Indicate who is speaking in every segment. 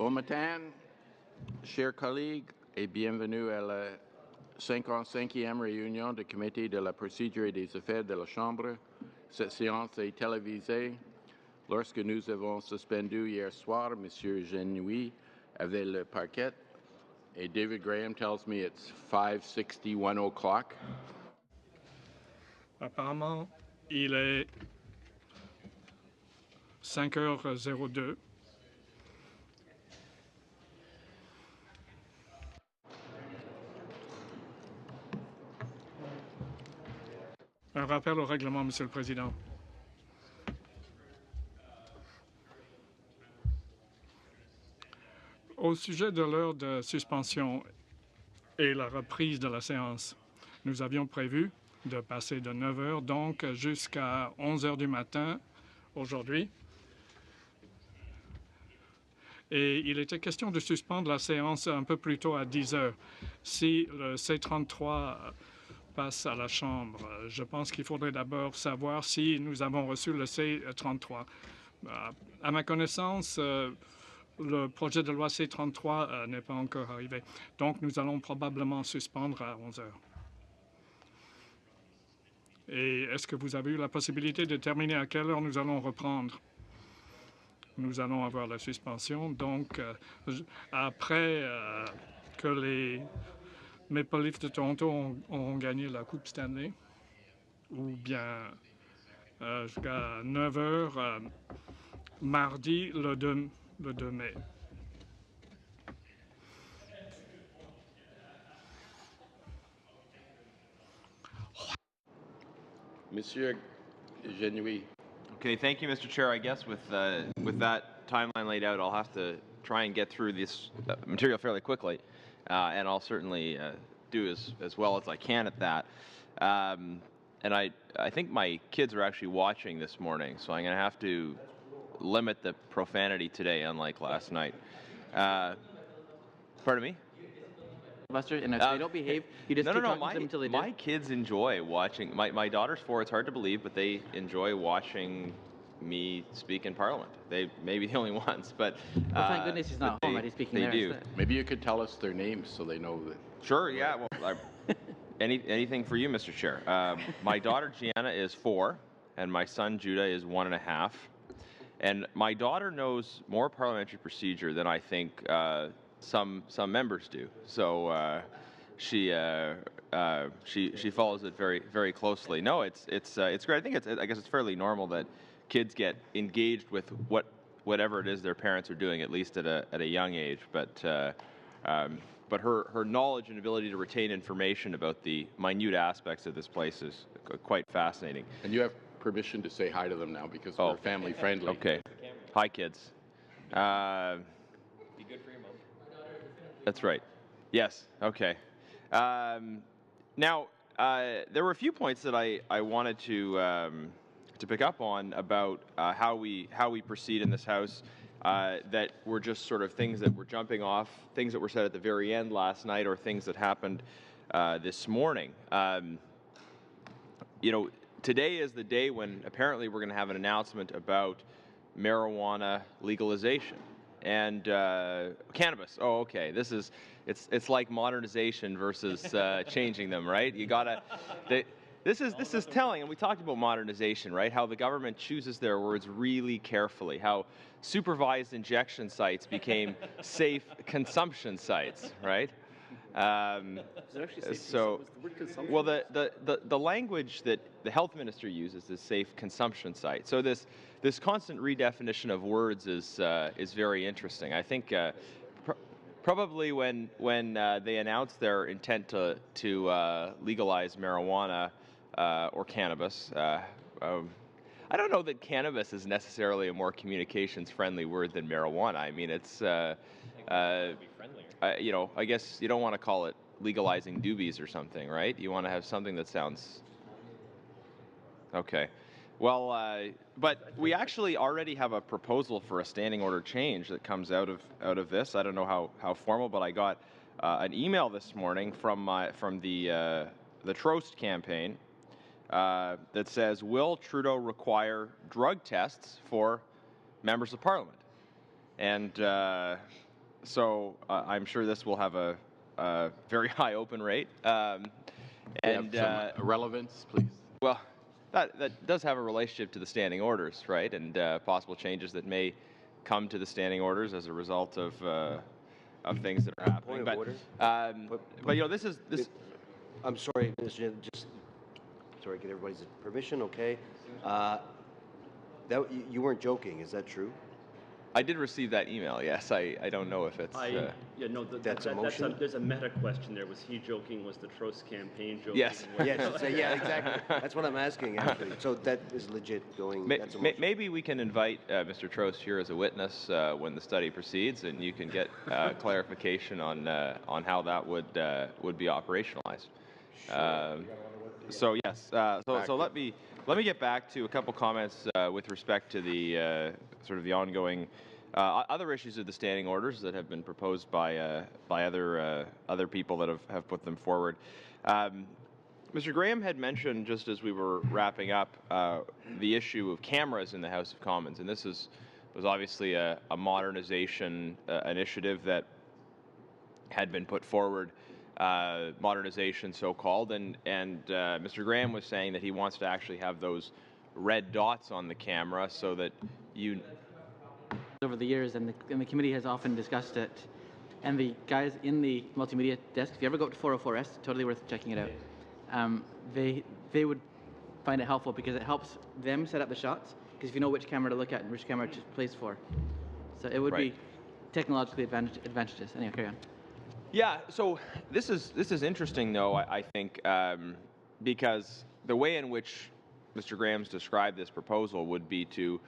Speaker 1: Bon matin, chers collègues, et bienvenue à la 55e réunion du Comité de la procédure et des affaires de la Chambre. Cette séance est télévisée. Lorsque nous avons suspendu hier soir, M. Genouy avait le parquet, et David Graham tells me it's 5:61 o'clock.
Speaker 2: Apparemment, il est 5h02. Un rappel au règlement, Monsieur le Président. Au sujet de l'heure de suspension et la reprise de la séance, nous avions prévu de passer de 9 heures donc jusqu'à 11 heures du matin aujourd'hui. Et il était question de suspendre la séance un peu plus tôt à 10 heures. Si le C-33 passe à la Chambre, je pense qu'il faudrait d'abord savoir si nous avons reçu le C-33. À ma connaissance, le projet de loi C-33 n'est pas encore arrivé. Donc, nous allons probablement suspendre à 11 heures. Et est-ce que vous avez eu la possibilité de terminer à quelle heure nous allons reprendre? Nous allons avoir la suspension. Donc, après que les Maple Leafs de Toronto ont gagné la Coupe Stanley, ou bien jusqu'à 9 heures, mardi, le 2 mai.
Speaker 1: Monsieur Genouy.
Speaker 3: Okay, thank you, Mr. Chair. I guess with that timeline laid out, I'll have to try and get through this material fairly quickly, and I'll certainly do as well as I can at that. And I think my kids are actually watching this morning, so I'm going to have to limit the profanity today, unlike last night. Pardon me?
Speaker 4: Buster, and if they don't behave, you just keep talking to them until they do.
Speaker 3: My kids enjoy watching. My daughter's 4. It's hard to believe, but they enjoy watching me speak in Parliament. They may be the only ones, but
Speaker 4: well, thank goodness he's not home. He's speaking there.
Speaker 3: They do.
Speaker 1: Maybe you could tell us their names so they know that.
Speaker 3: Sure. Yeah. Well, anything for you, Mr. Chair. My daughter Gianna is 4, and my son Judah is 1.5. And my daughter knows more parliamentary procedure than I think some members do. So she follows it very, very closely. No, it's great. I think I guess it's fairly normal that kids get engaged with whatever it is their parents are doing, at least at a young age. But her knowledge and ability to retain information about the minute aspects of this place is quite fascinating.
Speaker 1: And you have permission to say hi to them now because we're family friendly.
Speaker 3: Okay. Hi, kids.
Speaker 5: Be good for your mom.
Speaker 3: That's right. Yes. Okay. Now, there were a few points that I wanted to pick up on about how we proceed in this House that were just sort of things that were jumping off, things that were said at the very end last night, or things that happened this morning. Today is the day when apparently we're going to have an announcement about marijuana legalization and cannabis. Oh, okay. It's like modernization versus changing them, right? You gotta. This is telling, and we talked about modernization, right? How the government chooses their words really carefully. How supervised injection sites became safe consumption sites, right? Well, the language that the health minister uses is safe consumption site. So this constant redefinition of words is very interesting. I think probably when they announced their intent to legalize marijuana or cannabis. I don't know that cannabis is necessarily a more communications-friendly word than marijuana. I mean, it's I guess you don't want to call it legalizing doobies or something, right? You want to have something that sounds okay. Well, but we actually already have a proposal for a standing order change that comes out of this. I don't know how formal, but I got an email this morning from the Trost campaign that says, "Will Trudeau require drug tests for members of Parliament?" And so I'm sure this will have a very high open rate.
Speaker 1: And some relevance, please.
Speaker 3: Well, that does have a relationship to the standing orders, right? And possible changes that may come to the standing orders as a result of things that are happening.
Speaker 5: Point of order.
Speaker 3: But you know, this.
Speaker 5: I'm sorry, Mr. Chair, just sorry, get everybody's permission, okay? That you weren't joking, is that true?
Speaker 3: I did receive that email. Yes, I don't know if it's.
Speaker 6: Yeah, no,
Speaker 5: that's a motion.
Speaker 6: There's a meta question there. Was he joking? Was the Trost campaign joking?
Speaker 3: Yes.
Speaker 5: Yes. Yeah, exactly. That's what I'm asking. Actually, so that is legit going. That's a motion.
Speaker 3: Maybe we can invite Mr. Trost here as a witness when the study proceeds, and you can get clarification on how that would be operationalized. Sure. So yes. So let me get back to a couple comments with respect to the sort of the ongoing other issues of the standing orders that have been proposed by other people that have put them forward. Mr. Graham had mentioned, just as we were wrapping up, the issue of cameras in the House of Commons, and this was obviously a modernization initiative that had been put forward. Modernization, so-called, and Mr. Graham was saying that he wants to actually have those red dots on the camera so that you.
Speaker 4: Over the years, and the committee has often discussed it, and the guys in the multimedia desk, if you ever go up to 404S, totally worth checking it out. They would find it helpful because it helps them set up the shots, because if you know which camera to look at and which camera to place for, so it would be technologically advantageous. Anyway, carry on.
Speaker 3: Yeah, so this is interesting, though, I think, because the way in which Mr. Graham's described this proposal would be to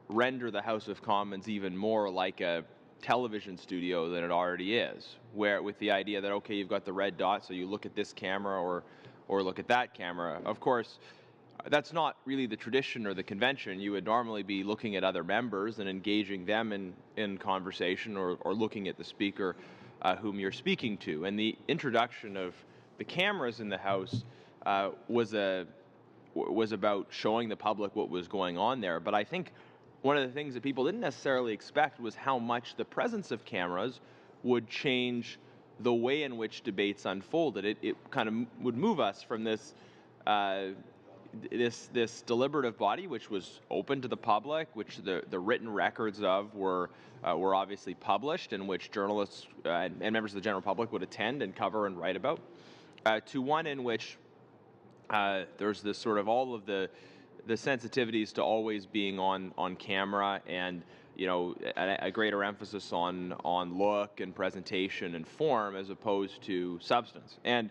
Speaker 3: render the House of Commons even more like a television studio than it already is, where with the idea that, okay, you've got the red dot, so you look at this camera or look at that camera. Of course, that's not really the tradition or the convention. You would normally be looking at other members and engaging them in conversation or looking at the speaker whom you're speaking to. And the introduction of the cameras in the House was about showing the public what was going on there. But I think one of the things that people didn't necessarily expect was how much the presence of cameras would change the way in which debates unfolded. It kind of would move us from this this deliberative body, which was open to the public, which the written records of were obviously published, and which journalists and members of the general public would attend and cover and write about, to one in which there's this sort of all of the sensitivities to always being on camera, and a greater emphasis on look and presentation and form as opposed to substance. And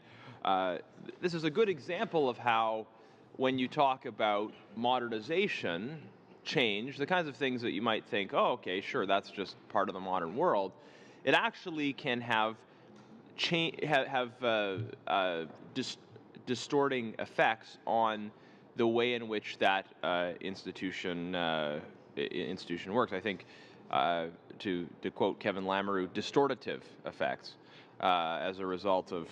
Speaker 3: this is a good example of how, when you talk about modernization, change, the kinds of things that you might think, oh, okay, sure, that's just part of the modern world, it actually can have distorting effects on the way in which that institution works. I think, to quote Kevin Lamoureux, distortative effects as a result of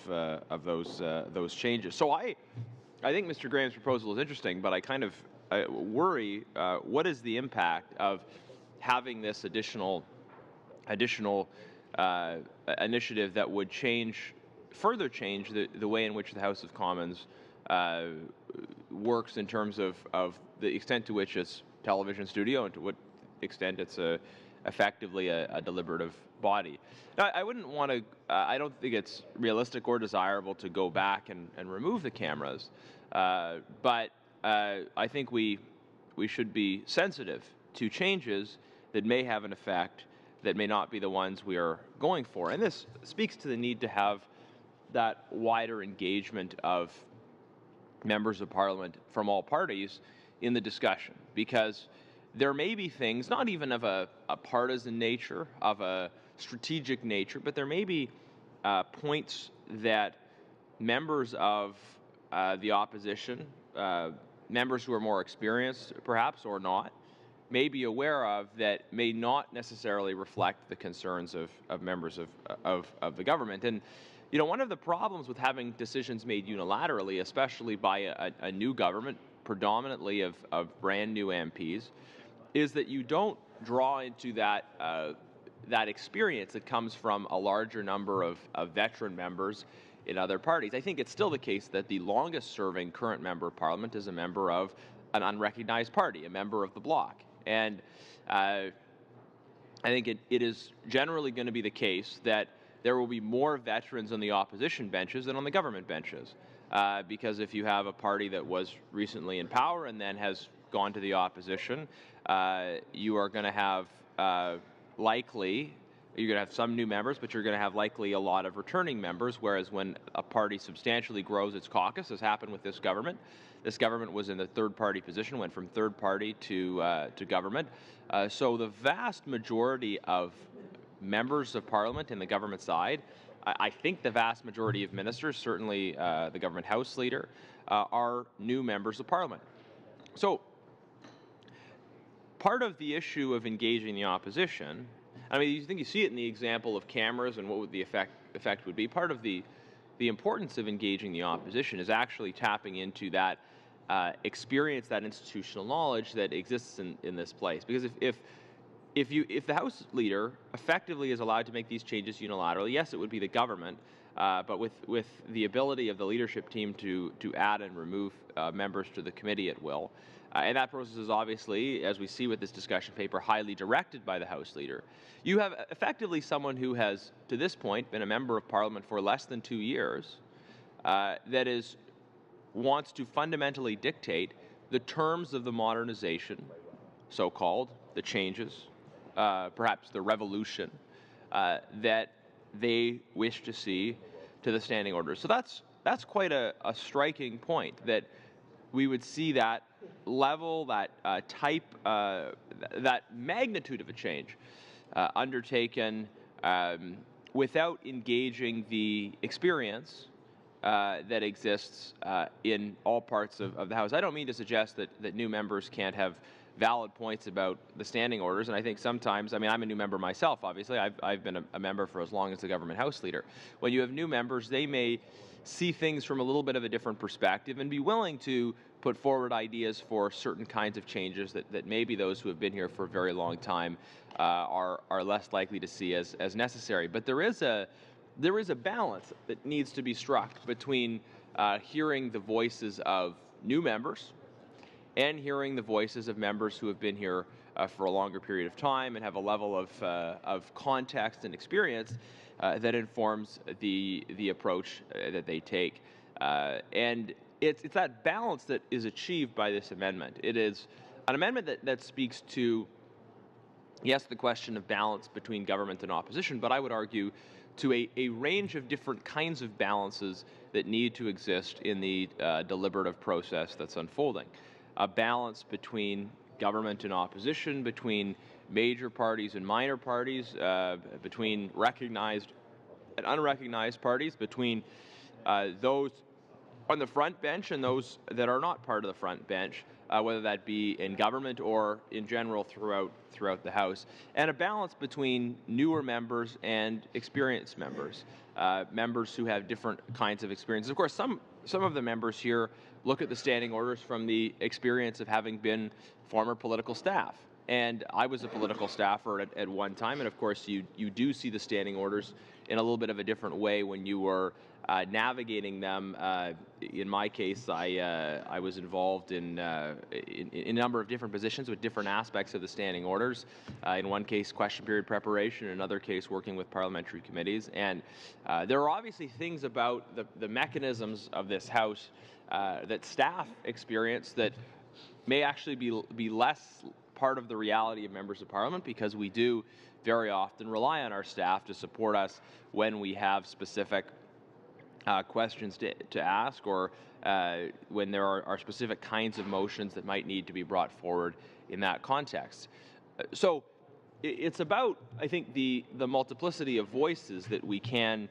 Speaker 3: those changes. So I think Mr. Graham's proposal is interesting, but I kind of worry what is the impact of having this additional initiative that would further change the way in which the House of Commons works in terms of the extent to which it's television studio and to what extent it's effectively a deliberative body. Now, I wouldn't want to. I don't think it's realistic or desirable to go back and remove the cameras, but I think we should be sensitive to changes that may have an effect that may not be the ones we are going for. And this speaks to the need to have that wider engagement of members of Parliament from all parties in the discussion, because there may be things, not even of a partisan nature, of a strategic nature, but there may be points that members of the opposition, members who are more experienced perhaps or not, may be aware of that may not necessarily reflect the concerns of members of the government. And one of the problems with having decisions made unilaterally, especially by a new government, predominantly of brand new MPs, is that you don't draw into that that experience that comes from a larger number of veteran members in other parties. I think it's still the case that the longest-serving current member of Parliament is a member of an unrecognized party, a member of the Bloc. And I think it is generally going to be the case that there will be more veterans on the opposition benches than on the government benches. Because if you have a party that was recently in power and then has gone to the opposition, you are going to have you're going to have some new members, but you're going to have likely a lot of returning members, whereas when a party substantially grows its caucus, as happened with this government was in the third-party position, went from third party to government. So the vast majority of members of Parliament in the government side, I think the vast majority of ministers, certainly the government House Leader, are new members of Parliament. So part of the issue of engaging the opposition, I mean, you think you see it in the example of cameras and what would the effect would be. Part of the importance of engaging the opposition is actually tapping into that experience, that institutional knowledge that exists in this place. Because if the House Leader effectively is allowed to make these changes unilaterally, yes, it would be the government, but with the ability of the leadership team to add and remove members to the committee at will. And that process is obviously, as we see with this discussion paper, highly directed by the House Leader. You have effectively someone who has, to this point, been a member of Parliament for less than 2 years, wants to fundamentally dictate the terms of the modernization, so-called, the changes, perhaps the revolution, that they wish to see to the standing orders. So that's quite a striking point, that we would see that level, that type, that magnitude of a change undertaken without engaging the experience that exists in all parts of the House. I don't mean to suggest that new members can't have valid points about the standing orders, and I think sometimes, I mean, I'm a new member myself, obviously. I've been a member for as long as the government House Leader. When you have new members, they may see things from a little bit of a different perspective and be willing to put forward ideas for certain kinds of changes that maybe those who have been here for a very long time are less likely to see as necessary. But there is a balance that needs to be struck between hearing the voices of new members and hearing the voices of members who have been here for a longer period of time and have a level of context and experience that informs the approach that they take. And it's that balance that is achieved by this amendment. It is an amendment that speaks to, yes, the question of balance between government and opposition, but I would argue to a range of different kinds of balances that need to exist in the deliberative process that's unfolding. A balance between government and opposition, between major parties and minor parties, between recognized and unrecognized parties, between those on the front bench and those that are not part of the front bench, whether that be in government or in general throughout the House, and a balance between newer members and experienced members, members who have different kinds of experiences. Of course, some of the members here look at the standing orders from the experience of having been former political staff. And I was a political staffer at one time, and of course you do see the standing orders in a little bit of a different way when you were navigating them. In my case, I was involved in a number of different positions with different aspects of the standing orders. In one case, question period preparation. In another case, working with parliamentary committees. And there are obviously things about the mechanisms of this House that staff experience that may actually be less part of the reality of members of Parliament, because we do very often rely on our staff to support us when we have specific questions to ask, or when there are specific kinds of motions that might need to be brought forward in that context. So it's about, I think, the multiplicity of voices that we can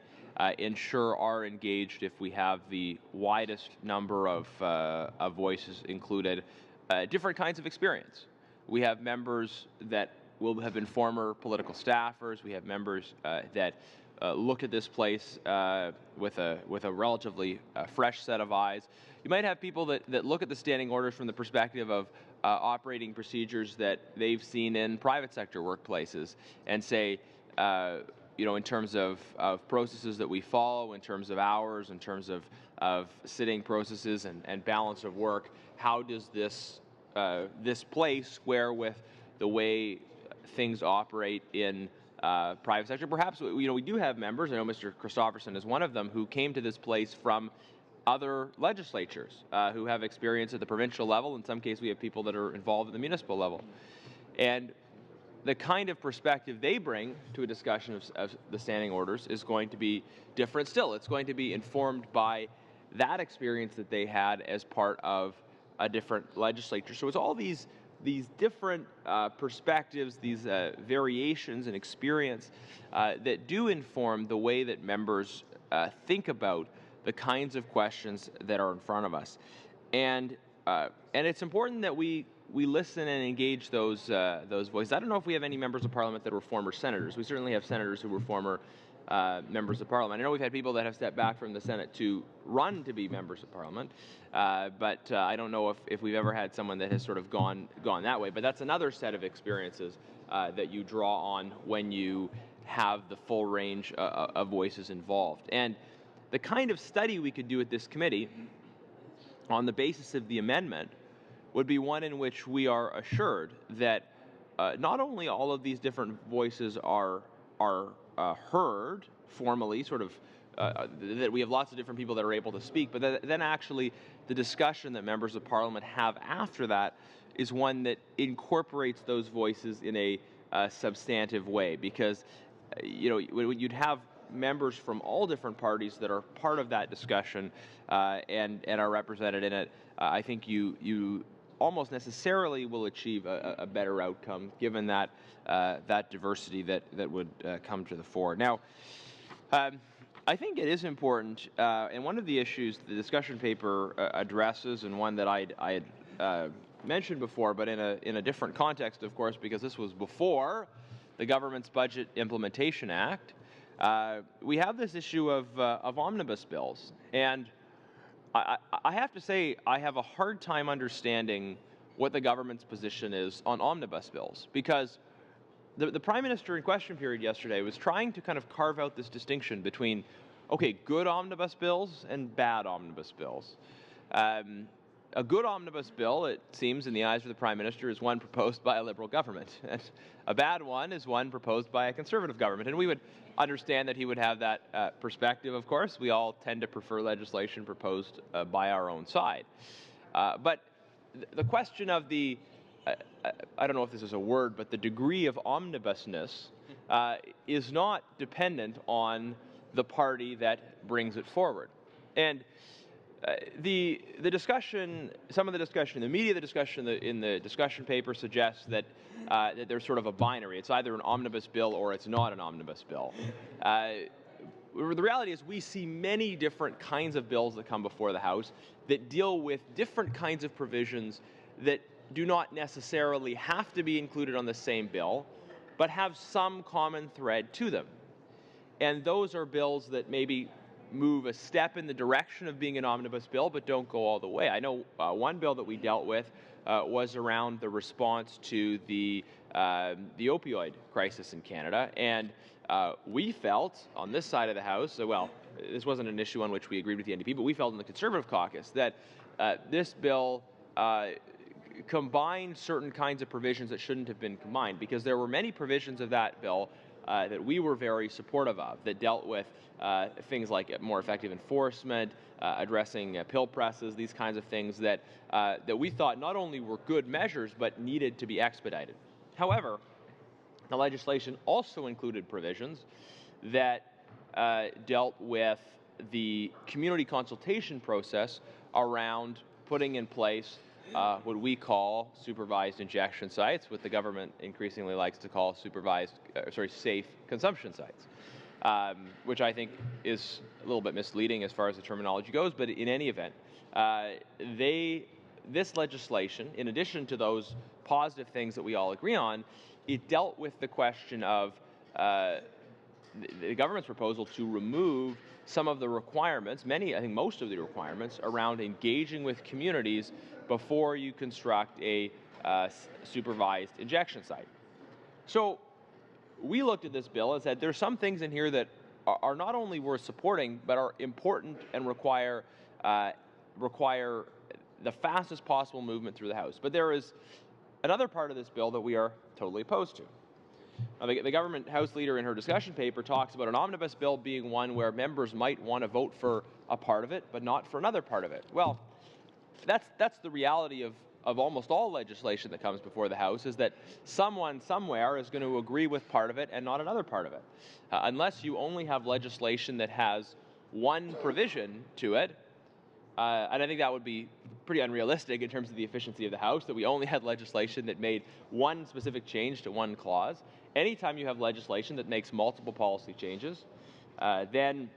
Speaker 3: ensure are engaged if we have the widest number of voices included, different kinds of experience. We have members that will have been former political staffers. We have members that look at this place with a relatively fresh set of eyes. You might have people that look at the standing orders from the perspective of operating procedures that they've seen in private sector workplaces and say, in terms of processes that we follow, in terms of hours, in terms of sitting processes and balance of work. How does this play square with the way things operate in private sector? Perhaps we do have members. I know Mr. Christopherson is one of them who came to this place from other legislatures who have experience at the provincial level. In some cases, we have people that are involved at the municipal level, and the kind of perspective they bring to a discussion of the standing orders is going to be different still. It's going to be informed by that experience that they had as part of a different legislature. So it's all these different perspectives, these variations in experience that do inform the way that members think about the kinds of questions that are in front of us. And it's important that we listen and engage those voices. I don't know if we have any members of parliament that were former senators. We certainly have senators who were former members of parliament. I know we've had people that have stepped back from the Senate to run to be members of parliament, but I don't know if we've ever had someone that has sort of gone that way. But that's another set of experiences that you draw on when you have the full range of voices involved. And the kind of study we could do at this committee on the basis of the amendment would be one in which we are assured that not only all of these different voices are heard formally, sort of that we have lots of different people that are able to speak, but then actually the discussion that members of parliament have after that is one that incorporates those voices in a substantive way, because you'd have members from all different parties that are part of that discussion and are represented in it. I think you almost necessarily will achieve a better outcome given that diversity that would come to the fore. Now, I think it is important, and one of the issues the discussion paper addresses, and one that I had mentioned before, but in a different context, of course, because this was before the Government's Budget Implementation Act, we have this issue of omnibus bills. And I have to say, I have a hard time understanding what the government's position is on omnibus bills, because the Prime Minister in question period yesterday was trying to kind of carve out this distinction between, okay, good omnibus bills and bad omnibus bills. A good omnibus bill, it seems, in the eyes of the Prime Minister, is one proposed by a Liberal government. And a bad one is one proposed by a Conservative government. And we would understand that he would have that perspective, of course. We all tend to prefer legislation proposed by our own side. But the question of the, I don't know if this is a word, but the degree of omnibusness is not dependent on the party that brings it forward. And the discussion, some of the discussion in the media, the discussion in the discussion paper suggests that there's sort of a binary. It's either an omnibus bill or it's not an omnibus bill. The reality is we see many different kinds of bills that come before the House that deal with different kinds of provisions that do not necessarily have to be included on the same bill, but have some common thread to them. And those are bills that maybe move a step in the direction of being an omnibus bill, but don't go all the way. I know one bill that we dealt with was around the response to the opioid crisis in Canada, and we felt on this side of the House, well, this wasn't an issue on which we agreed with the NDP, but we felt in the Conservative caucus that this bill combined certain kinds of provisions that shouldn't have been combined, because there were many provisions of that bill that we were very supportive of, that dealt with things like more effective enforcement, addressing pill presses, these kinds of things that we thought not only were good measures but needed to be expedited. However, the legislation also included provisions that dealt with the community consultation process around putting in place what we call supervised injection sites, what the government increasingly likes to call safe consumption sites, which I think is a little bit misleading as far as the terminology goes. But in any event, this legislation, in addition to those positive things that we all agree on, it dealt with the question of the government's proposal to remove some of the requirements, I think most of the requirements, around engaging with communities before you construct a supervised injection site. So we looked at this bill and said there's some things in here that are not only worth supporting, but are important and require the fastest possible movement through the House. But there is another part of this bill that we are totally opposed to. Now, the government House leader in her discussion paper talks about an omnibus bill being one where members might want to vote for a part of it, but not for another part of it. Well, that's the reality of almost all legislation that comes before the House, is that someone somewhere is going to agree with part of it and not another part of it. Unless you only have legislation that has one provision to it, and I think that would be pretty unrealistic in terms of the efficiency of the House, that we only had legislation that made one specific change to one clause. Anytime you have legislation that makes multiple policy changes, then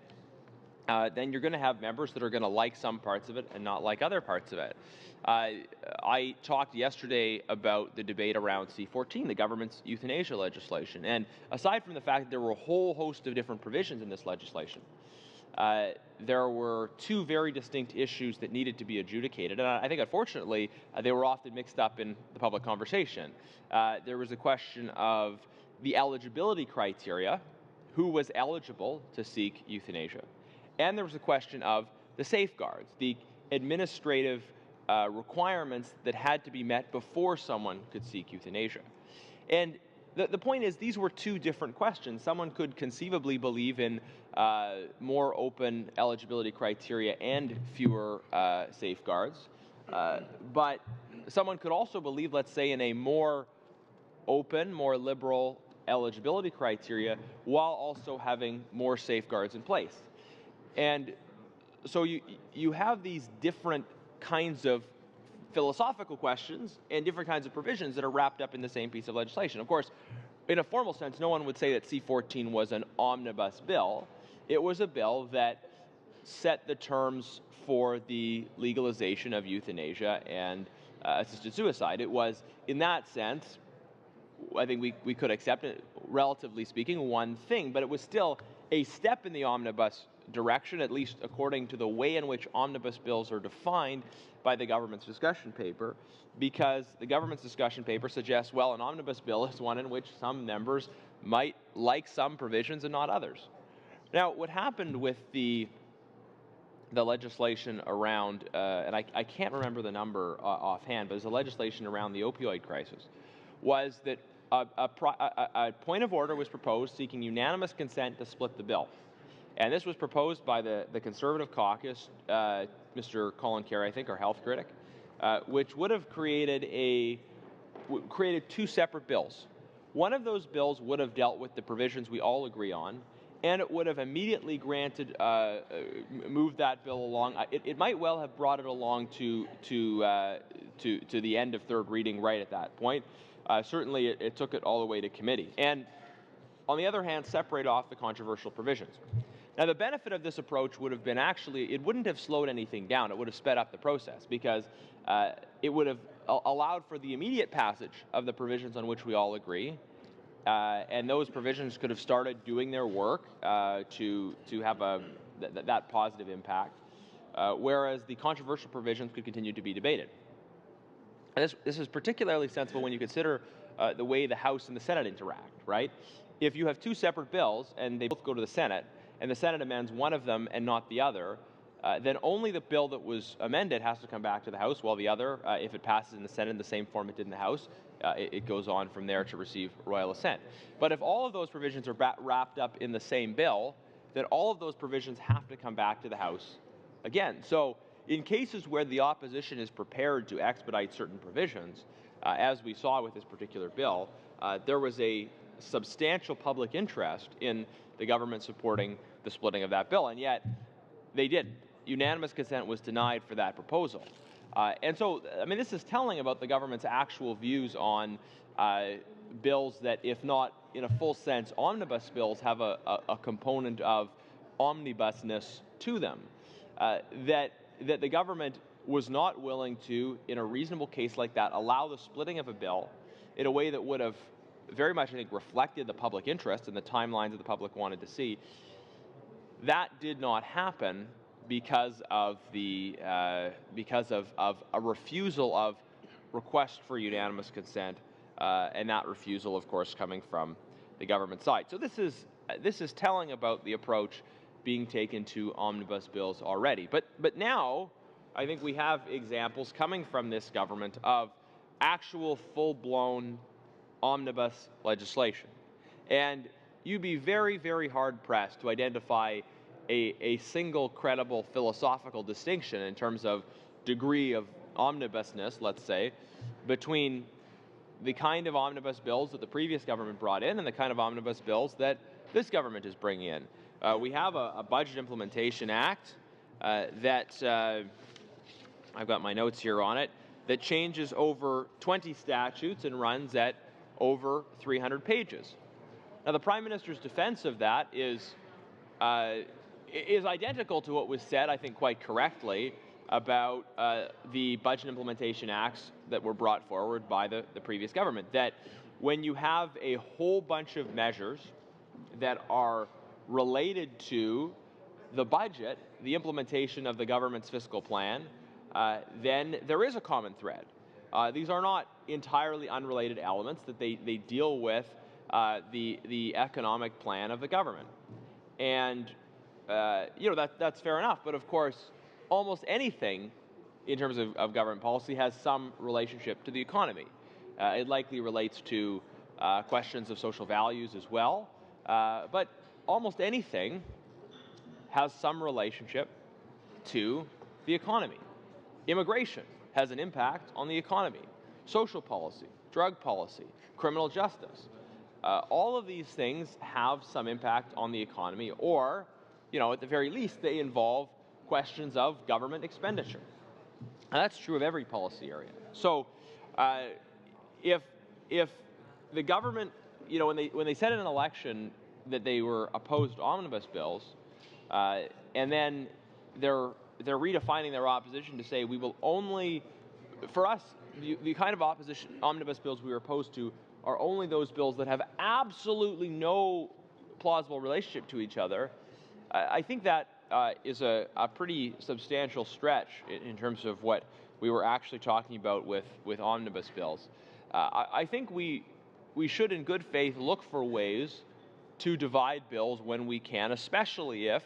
Speaker 3: you're going to have members that are going to like some parts of it and not like other parts of it. I talked yesterday about the debate around C-14, the government's euthanasia legislation. And aside from the fact that there were a whole host of different provisions in this legislation, there were two very distinct issues that needed to be adjudicated. And I think, unfortunately, they were often mixed up in the public conversation. There was a question of the eligibility criteria, who was eligible to seek euthanasia. And there was a question of the safeguards, the administrative requirements that had to be met before someone could seek euthanasia. And the point is, these were two different questions. Someone could conceivably believe in more open eligibility criteria and fewer safeguards, but someone could also believe, let's say, in a more open, more liberal eligibility criteria while also having more safeguards in place. And so you have these different kinds of philosophical questions and different kinds of provisions that are wrapped up in the same piece of legislation. Of course, in a formal sense, no one would say that C-14 was an omnibus bill. It was a bill that set the terms for the legalization of euthanasia and assisted suicide. It was, in that sense, I think we could accept it, relatively speaking, one thing, but it was still a step in the omnibus direction, at least according to the way in which omnibus bills are defined by the government's discussion paper, because the government's discussion paper suggests, well, an omnibus bill is one in which some members might like some provisions and not others. Now, what happened with the legislation around, and I can't remember the number offhand, but there's a legislation around the opioid crisis, was that a point of order was proposed seeking unanimous consent to split the bill. And this was proposed by the Conservative caucus, Mr. Colin Carey, I think, our health critic, which would have created two separate bills. One of those bills would have dealt with the provisions we all agree on, and it would have immediately moved that bill along. It might well have brought it along to the end of third reading right at that point. Certainly, it took it all the way to committee. And on the other hand, separate off the controversial provisions. Now, the benefit of this approach would have been it wouldn't have slowed anything down. It would have sped up the process because it would have allowed for the immediate passage of the provisions on which we all agree. And those provisions could have started doing their work to have that positive impact, whereas the controversial provisions could continue to be debated. And this is particularly sensible when you consider the way the House and the Senate interact, right? If you have two separate bills and they both go to the Senate, and the Senate amends one of them and not the other, then only the bill that was amended has to come back to the House, while the other, if it passes in the Senate in the same form it did in the House, it goes on from there to receive royal assent. But if all of those provisions are wrapped up in the same bill, then all of those provisions have to come back to the House again. So in cases where the opposition is prepared to expedite certain provisions, as we saw with this particular bill, there was a substantial public interest in the government supporting the splitting of that bill, and yet they didn't. Unanimous consent was denied for that proposal. And so, I mean, this is telling about the government's actual views on bills that, if not in a full sense omnibus bills, have a component of omnibusness to them. That the government was not willing to, in a reasonable case like that, allow the splitting of a bill in a way that would have very much, I think, reflected the public interest and the timelines that the public wanted to see. That did not happen because of a refusal of request for unanimous consent, and that refusal, of course, coming from the government side. So this is telling about the approach being taken to omnibus bills already. But now, I think we have examples coming from this government of actual full-blown omnibus legislation. And you'd be very, very hard-pressed to identify a single credible philosophical distinction in terms of degree of omnibusness, let's say, between the kind of omnibus bills that the previous government brought in and the kind of omnibus bills that this government is bringing in. We have a Budget Implementation Act that, I've got my notes here on it, that changes over 20 statutes and runs at over 300 pages. Now, the Prime Minister's defense of that is identical to what was said, I think quite correctly, about the Budget Implementation Acts that were brought forward by the previous government, that when you have a whole bunch of measures that are related to the budget, the implementation of the government's fiscal plan, then there is a common thread. These are not entirely unrelated elements, that they deal with the economic plan of the government. And, that's fair enough. But of course, almost anything in terms of government policy has some relationship to the economy. It likely relates to questions of social values as well. But almost anything has some relationship to the economy. Immigration has an impact on the economy. Social policy, drug policy, criminal justice. All of these things have some impact on the economy, or, at the very least, they involve questions of government expenditure. And that's true of every policy area. So if the government, when they said in an election that they were opposed to omnibus bills, and then they're redefining their opposition to say we will only, for us, the kind of omnibus bills we were opposed to are only those bills that have absolutely no plausible relationship to each other. I think that is a pretty substantial stretch in terms of what we were actually talking about with omnibus bills. I think we should, in good faith, look for ways to divide bills when we can, especially if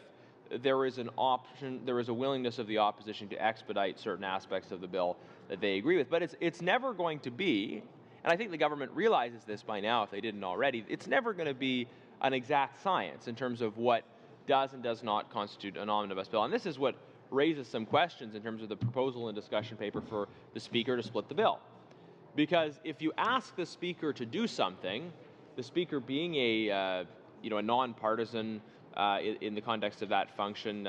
Speaker 3: there is a willingness of the opposition to expedite certain aspects of the bill that they agree with. But it's never going to be, and I think the government realizes this by now if they didn't already, it's never going to be an exact science in terms of what does and does not constitute an omnibus bill. And this is what raises some questions in terms of the proposal and discussion paper for the Speaker to split the bill. Because if you ask the Speaker to do something, the Speaker being a nonpartisan, in the context of that function,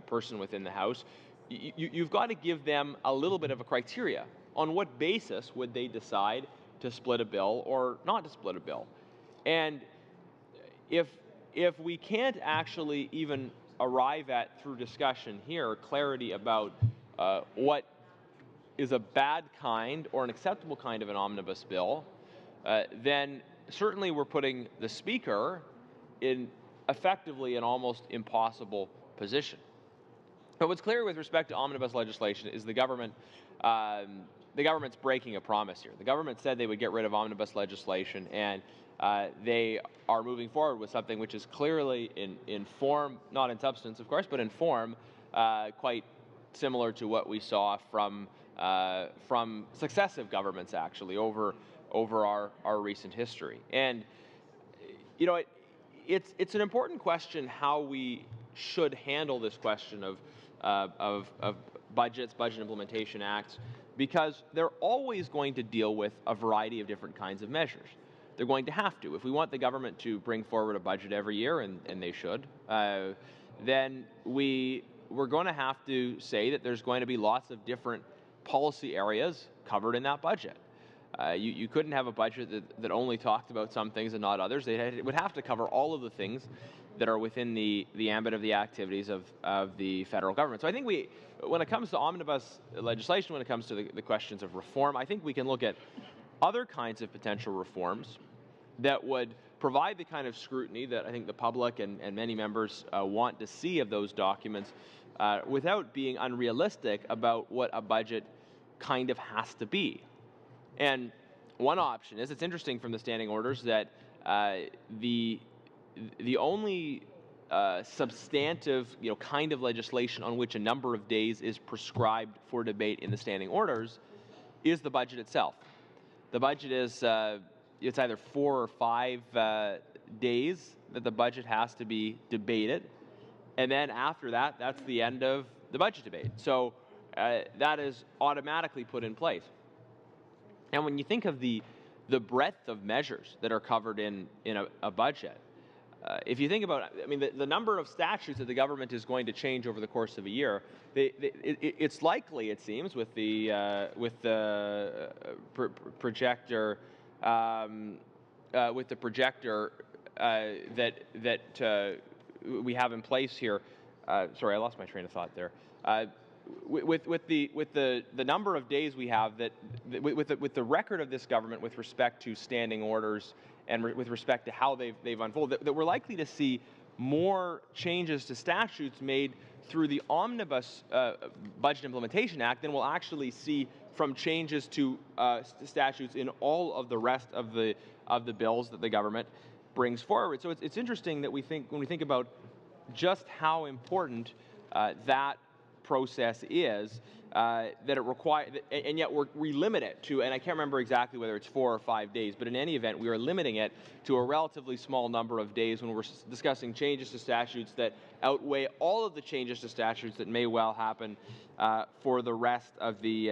Speaker 3: person within the House, you've got to give them a little bit of a criteria. On what basis would they decide to split a bill or not to split a bill? And if we can't actually even arrive at, through discussion here, clarity about what is a bad kind or an acceptable kind of an omnibus bill, then certainly we're putting the Speaker in effectively an almost impossible position. But what's clear with respect to omnibus legislation is the government's breaking a promise here. The government said they would get rid of omnibus legislation, and they are moving forward with something which is clearly in form, not in substance, of course, but in form, quite similar to what we saw from successive governments, actually, over our recent history. And, it's an important question how we should handle this question of budgets, budget implementation acts, because they're always going to deal with a variety of different kinds of measures. They're going to have to. If we want the government to bring forward a budget every year, and they should, then we're going to have to say that there's going to be lots of different policy areas covered in that budget. You couldn't have a budget that only talked about some things and not others. It would have to cover all of the things that are within the ambit of the activities of the federal government. So I think when it comes to omnibus legislation, when it comes to the questions of reform, I think we can look at other kinds of potential reforms that would provide the kind of scrutiny that I think the public and many members want to see of those documents without being unrealistic about what a budget kind of has to be. And one option is, it's interesting from the standing orders that the only substantive, kind of legislation on which a number of days is prescribed for debate in the standing orders is the budget itself. The budget is it's either 4 or 5 days that the budget has to be debated, and then after that, that's the end of the budget debate. So that is automatically put in place. And when you think of the breadth of measures that are covered in a budget, if you think about, the number of statutes that the government is going to change over the course of a year, it's likely, it seems, with the projector, that we have in place here. Sorry, I lost my train of thought there. With the number of days we have, with the record of this government with respect to standing orders and with respect to how they've unfolded, that we're likely to see more changes to statutes made through the Omnibus Budget Implementation Act than we'll actually see from changes to statutes in all of the rest of the bills that the government brings forward. So it's interesting that when we think about just how important that process is, that it requires, and yet we limit it to, and I can't remember exactly whether it's 4 or 5 days, but in any event, we are limiting it to a relatively small number of days when we're discussing changes to statutes that outweigh all of the changes to statutes that may well happen for the rest of the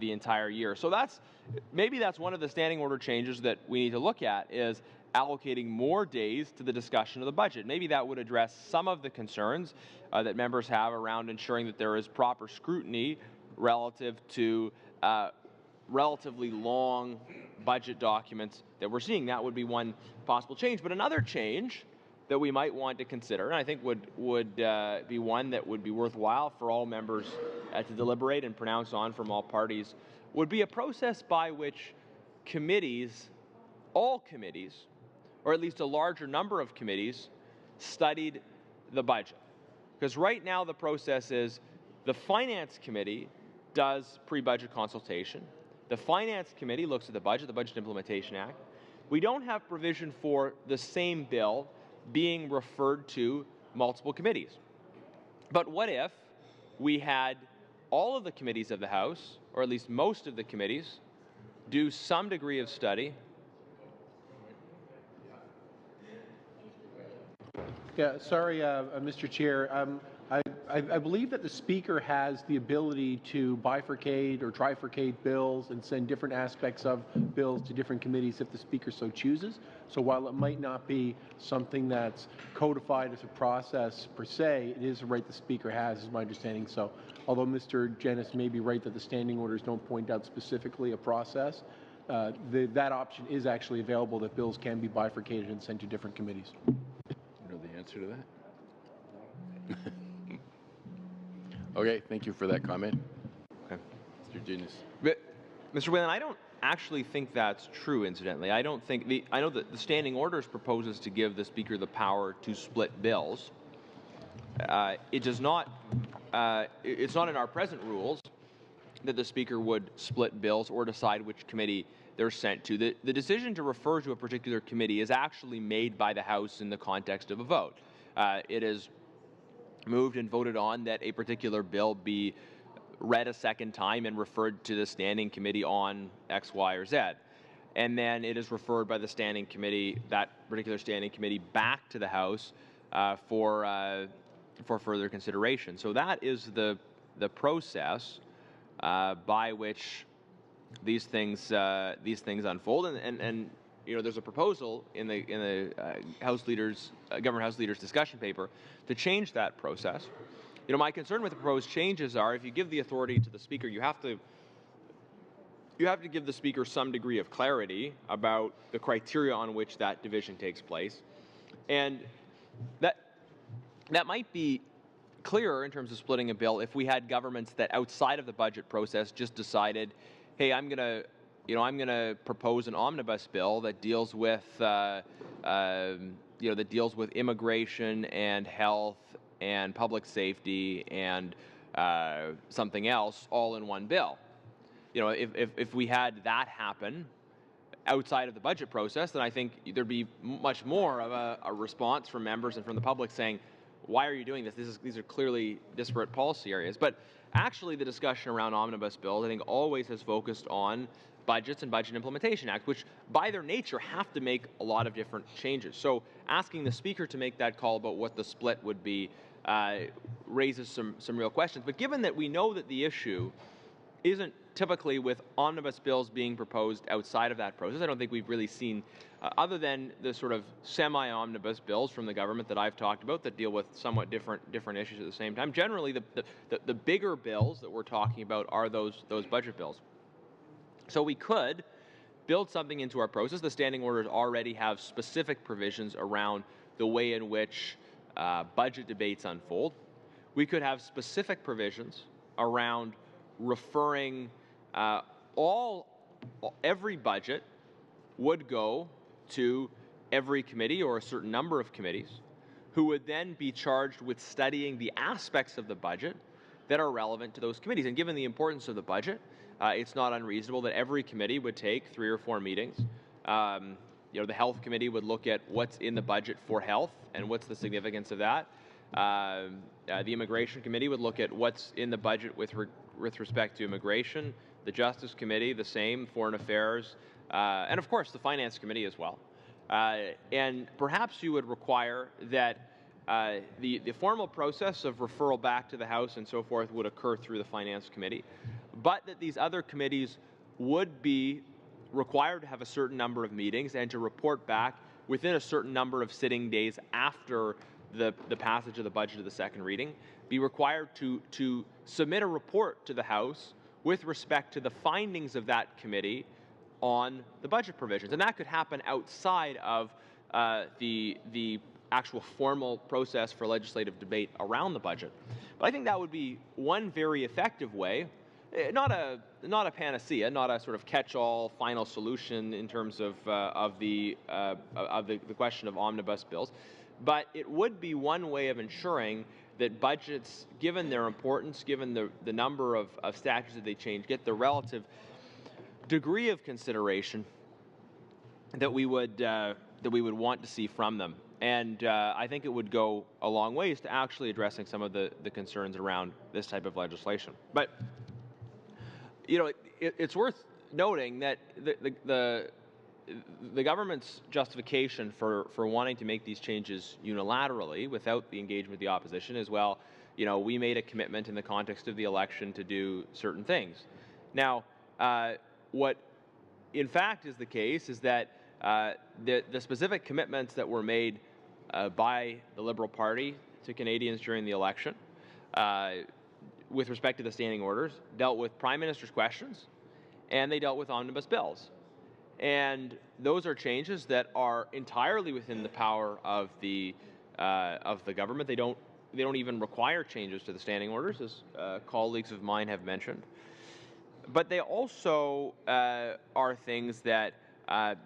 Speaker 3: entire year. So maybe that's one of the standing order changes that we need to look at, is allocating more days to the discussion of the budget. Maybe that would address some of the concerns that members have around ensuring that there is proper scrutiny relative to relatively long budget documents that we're seeing. That would be one possible change. But another change that we might want to consider, and I think would be one that would be worthwhile for all members to deliberate and pronounce on from all parties, would be a process by which committees, all committees, or at least a larger number of committees, studied the budget. Because right now the process is the Finance Committee does pre-budget consultation. The Finance Committee looks at the Budget Implementation Act. We don't have provision for the same bill being referred to multiple committees. But what if we had all of the committees of the House, or at least most of the committees, do some degree of study?
Speaker 7: Yeah, sorry, Mr. Chair. I believe that the Speaker has the ability to bifurcate or trifurcate bills and send different aspects of bills to different committees if the Speaker so chooses. So while it might not be something that's codified as a process per se, it is a right the Speaker has, is my understanding. So although Mr. Jennings may be right that the standing orders don't point out specifically a process, that option is actually available, that bills can be bifurcated and sent to different committees.
Speaker 1: The answer to that? Okay, thank you for that comment.
Speaker 3: Okay.
Speaker 1: Mr. Jennings.
Speaker 3: But, Mr. Whalen, I don't actually think that's true, incidentally. I don't think I know that the standing orders proposes to give the Speaker the power to split bills. It does not, it's not in our present rules that the Speaker would split bills or decide which committee they're sent to. The decision to refer to a particular committee is actually made by the House in the context of a vote. It is moved and voted on that a particular bill be read a second time and referred to the standing committee on X, Y, or Z. And then it is referred by the standing committee, that particular standing committee, back to the House for further consideration. So that is the process by which these things unfold, and there's a proposal in the government House leaders discussion paper to change that process. My concern with the proposed changes are, if you give the authority to the Speaker, you have to give the Speaker some degree of clarity about the criteria on which that division takes place, and that might be clearer in terms of splitting a bill if we had governments that outside of the budget process just decided, hey, I'm going to propose an omnibus bill that deals with immigration and health and public safety and something else all in one bill. If we had that happen, outside of the budget process, then I think there'd be much more of a response from members and from the public saying, why are you doing this? These are clearly disparate policy areas. But actually the discussion around omnibus bills, I think, always has focused on budgets and budget implementation acts, which by their nature have to make a lot of different changes. So asking the Speaker to make that call about what the split would be raises some real questions. But given that we know that the issue isn't typically with omnibus bills being proposed outside of that process, I don't think we've really seen, other than the sort of semi-omnibus bills from the government that I've talked about that deal with somewhat different issues at the same time. Generally, the bigger bills that we're talking about are those budget bills. So we could build something into our process. The standing orders already have specific provisions around the way in which budget debates unfold. We could have specific provisions around referring every budget would go to every committee or a certain number of committees who would then be charged with studying the aspects of the budget that are relevant to those committees. And given the importance of the budget, it's not unreasonable that every committee would take 3 or 4 meetings. The Health Committee would look at what's in the budget for health and what's the significance of that. The Immigration Committee would look at what's in the budget with respect to immigration. The Justice Committee, the same, Foreign Affairs, and of course the Finance Committee as well. And perhaps you would require that the formal process of referral back to the House and so forth would occur through the Finance Committee, but that these other committees would be required to have a certain number of meetings and to report back within a certain number of sitting days after the passage of the budget of the second reading, be required to submit a report to the House with respect to the findings of that committee on the budget provisions. And that could happen outside of the actual formal process for legislative debate around the budget. But I think that would be one very effective way, not a panacea, not a sort of catch-all final solution in terms of the question of omnibus bills, but it would be one way of ensuring that budgets, given their importance, given the number of statutes that they change, get the relative degree of consideration that we would want to see from them. And I think it would go a long ways to actually addressing some of the concerns around this type of legislation. But it's worth noting that the government's justification for wanting to make these changes unilaterally without the engagement of the opposition is, well, we made a commitment in the context of the election to do certain things. Now, what in fact is the case is that the specific commitments that were made by the Liberal Party to Canadians during the election with respect to the standing orders dealt with Prime Minister's questions, and they dealt with omnibus bills. And those are changes that are entirely within the power of the government. They don't even require changes to the standing orders, as colleagues of mine have mentioned. But they also are things that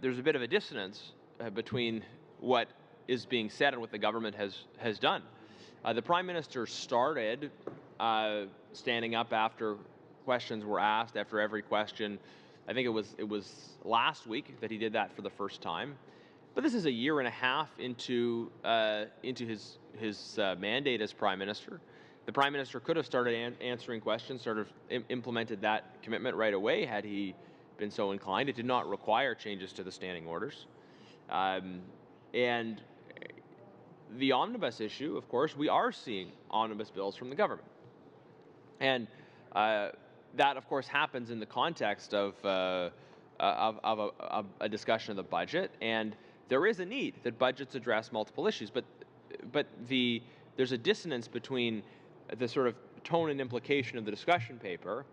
Speaker 3: there's a bit of a dissonance between what is being said and what the government has done. The Prime Minister started standing up after questions were asked, after every question. I think it was last week that he did that for the first time. But this is a year and a half into his mandate as Prime Minister. The Prime Minister could have started answering questions, sort of implemented that commitment right away had he been so inclined. It did not require changes to the standing orders. And the omnibus issue, of course, we are seeing omnibus bills from the government. And that, of course, happens in the context of a discussion of the budget. And there is a need that budgets address multiple issues. But there's a dissonance between the sort of tone and implication of the discussion paper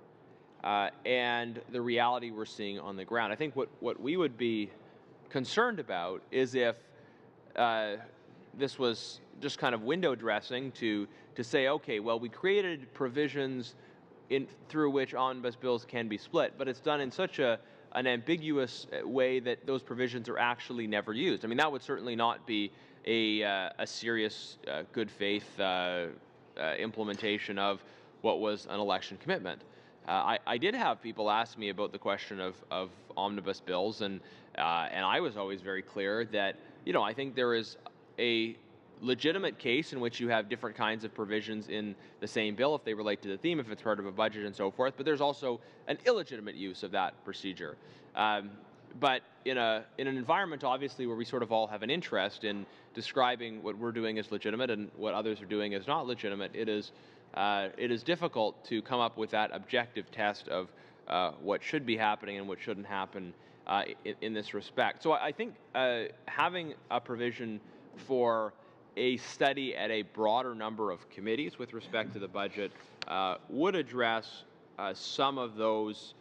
Speaker 3: and the reality we're seeing on the ground. I think what we would be concerned about is if this was just kind of window dressing to say, okay, well, we created provisions through which omnibus bills can be split, but it's done in such an ambiguous way that those provisions are actually never used. I mean, that would certainly not be a serious, good faith implementation of what was an election commitment. I did have people ask me about the question of omnibus bills, and I was always very clear that, I think there is a legitimate case in which you have different kinds of provisions in the same bill if they relate to the theme, if it's part of a budget and so forth, but there's also an illegitimate use of that procedure. But in an environment, obviously, where we sort of all have an interest in describing what we're doing as legitimate and what others are doing as not legitimate, it is difficult to come up with that objective test of what should be happening and what shouldn't happen in this respect. So I think having a provision for a study at a broader number of committees with respect to the budget would address some of those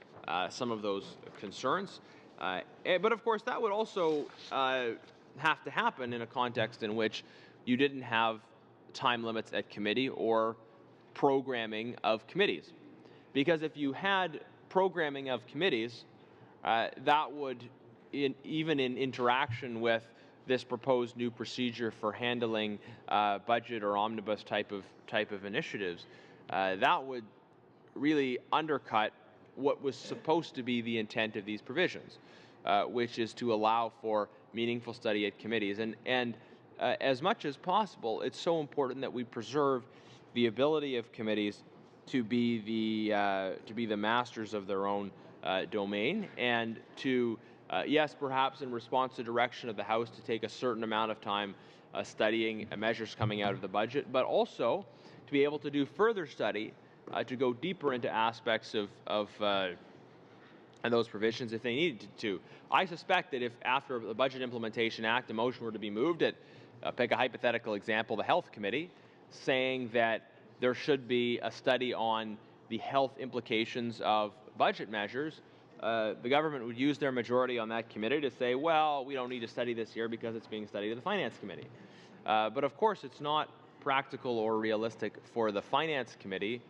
Speaker 3: concerns. But of course, that would also have to happen in a context in which you didn't have time limits at committee or programming of committees. Because if you had programming of committees, that would, even in interaction with this proposed new procedure for handling budget or omnibus type of initiatives, that would really undercut what was supposed to be the intent of these provisions, which is to allow for meaningful study at committees. And as much as possible, it's so important that we preserve the ability of committees to be the masters of their own domain, and to yes, perhaps in response to direction of the House, to take a certain amount of time studying measures coming out of the budget, but also to be able to do further study, to go deeper into aspects of those provisions if they needed to. I suspect that if after the Budget Implementation Act a motion were to be moved at, pick a hypothetical example, the Health Committee, saying that there should be a study on the health implications of budget measures, the government would use their majority on that committee to say, well, we don't need to study this here because it's being studied at the Finance Committee. But of course, it's not practical or realistic for the Finance Committee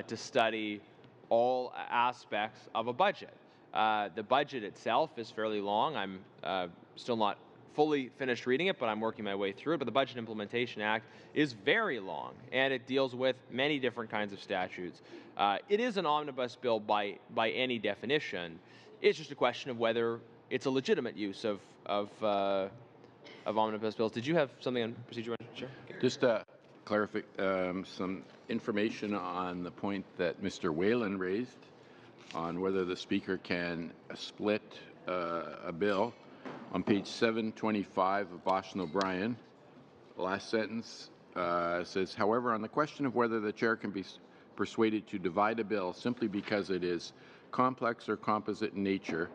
Speaker 3: to study all aspects of a budget. The budget itself is fairly long. I'm still not fully finished reading it, but I'm working my way through it. But the Budget Implementation Act is very long, and it deals with many different kinds of statutes. It is an omnibus bill by any definition. It's just a question of whether it's a legitimate use of omnibus bills. Did you have something on procedure? Sure.
Speaker 1: Just clarify some information on the point that Mr. Whalen raised on whether the Speaker can split a bill. On page 725 of Bosch and O'Brien, the last sentence says, however, on the question of whether the Chair can be persuaded to divide a bill simply because it is complex or composite in nature,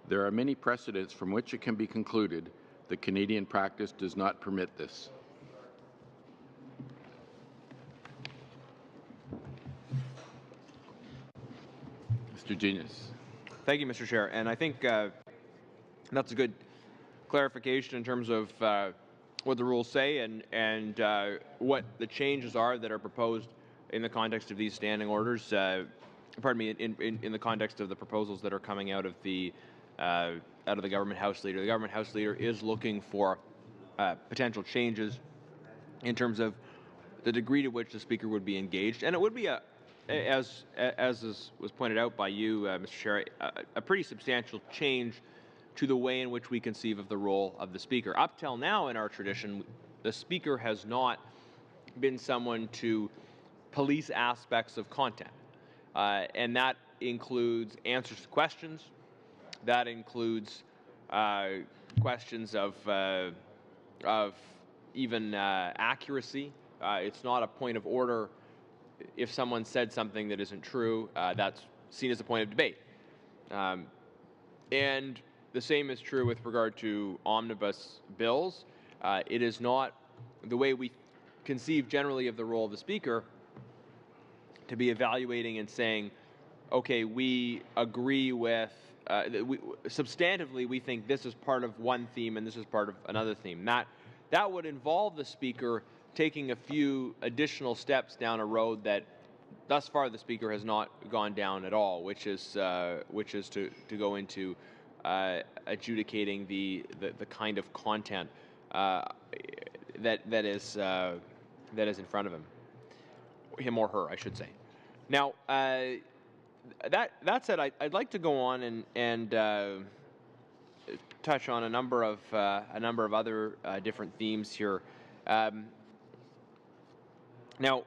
Speaker 1: there are many precedents from which it can be concluded the Canadian practice does not permit this. Mr. Genius.
Speaker 3: Thank you, Mr. Chair. And I think that's a good clarification in terms of what the rules say and what the changes are that are proposed in the context of these standing orders. Pardon me, in the context of the proposals that are coming out of the Government House Leader. The Government House Leader is looking for potential changes in terms of the degree to which the Speaker would be engaged, and it would be as was pointed out by you, Mr. Chair, a pretty substantial change to the way in which we conceive of the role of the Speaker. Up till now in our tradition, the Speaker has not been someone to police aspects of content. And that includes answers to questions. That includes questions of even accuracy. It's not a point of order if someone said something that isn't true. That's seen as a point of debate. And the same is true with regard to omnibus bills. It is not the way we conceive generally of the role of the Speaker to be evaluating and saying, okay, we agree with, substantively we think this is part of one theme and this is part of another theme. That would involve the Speaker taking a few additional steps down a road that thus far the Speaker has not gone down at all, which is to go into adjudicating the kind of content that is in front of him or her, I should say. Now, that said, I'd like to go on and touch on a number of other different themes here. Now,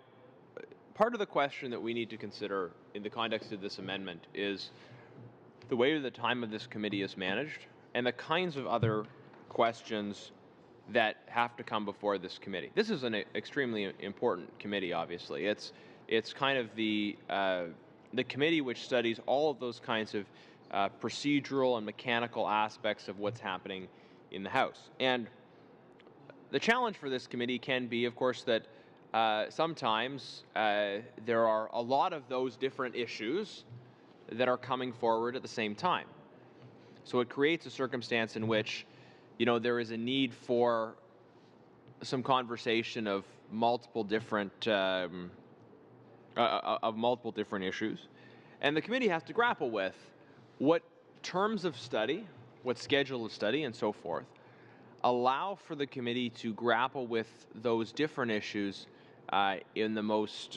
Speaker 3: part of the question that we need to consider in the context of this amendment is the way the time of this committee is managed and the kinds of other questions that have to come before this committee. This is an extremely important committee, obviously. It's kind of the committee which studies all of those kinds of procedural and mechanical aspects of what's happening in the House. And the challenge for this committee can be, of course, that sometimes there are a lot of those different issues that are coming forward at the same time. So it creates a circumstance in which, there is a need for some conversation of multiple different issues, and the committee has to grapple with what terms of study, what schedule of study, and so forth allow for the committee to grapple with those different issues in the most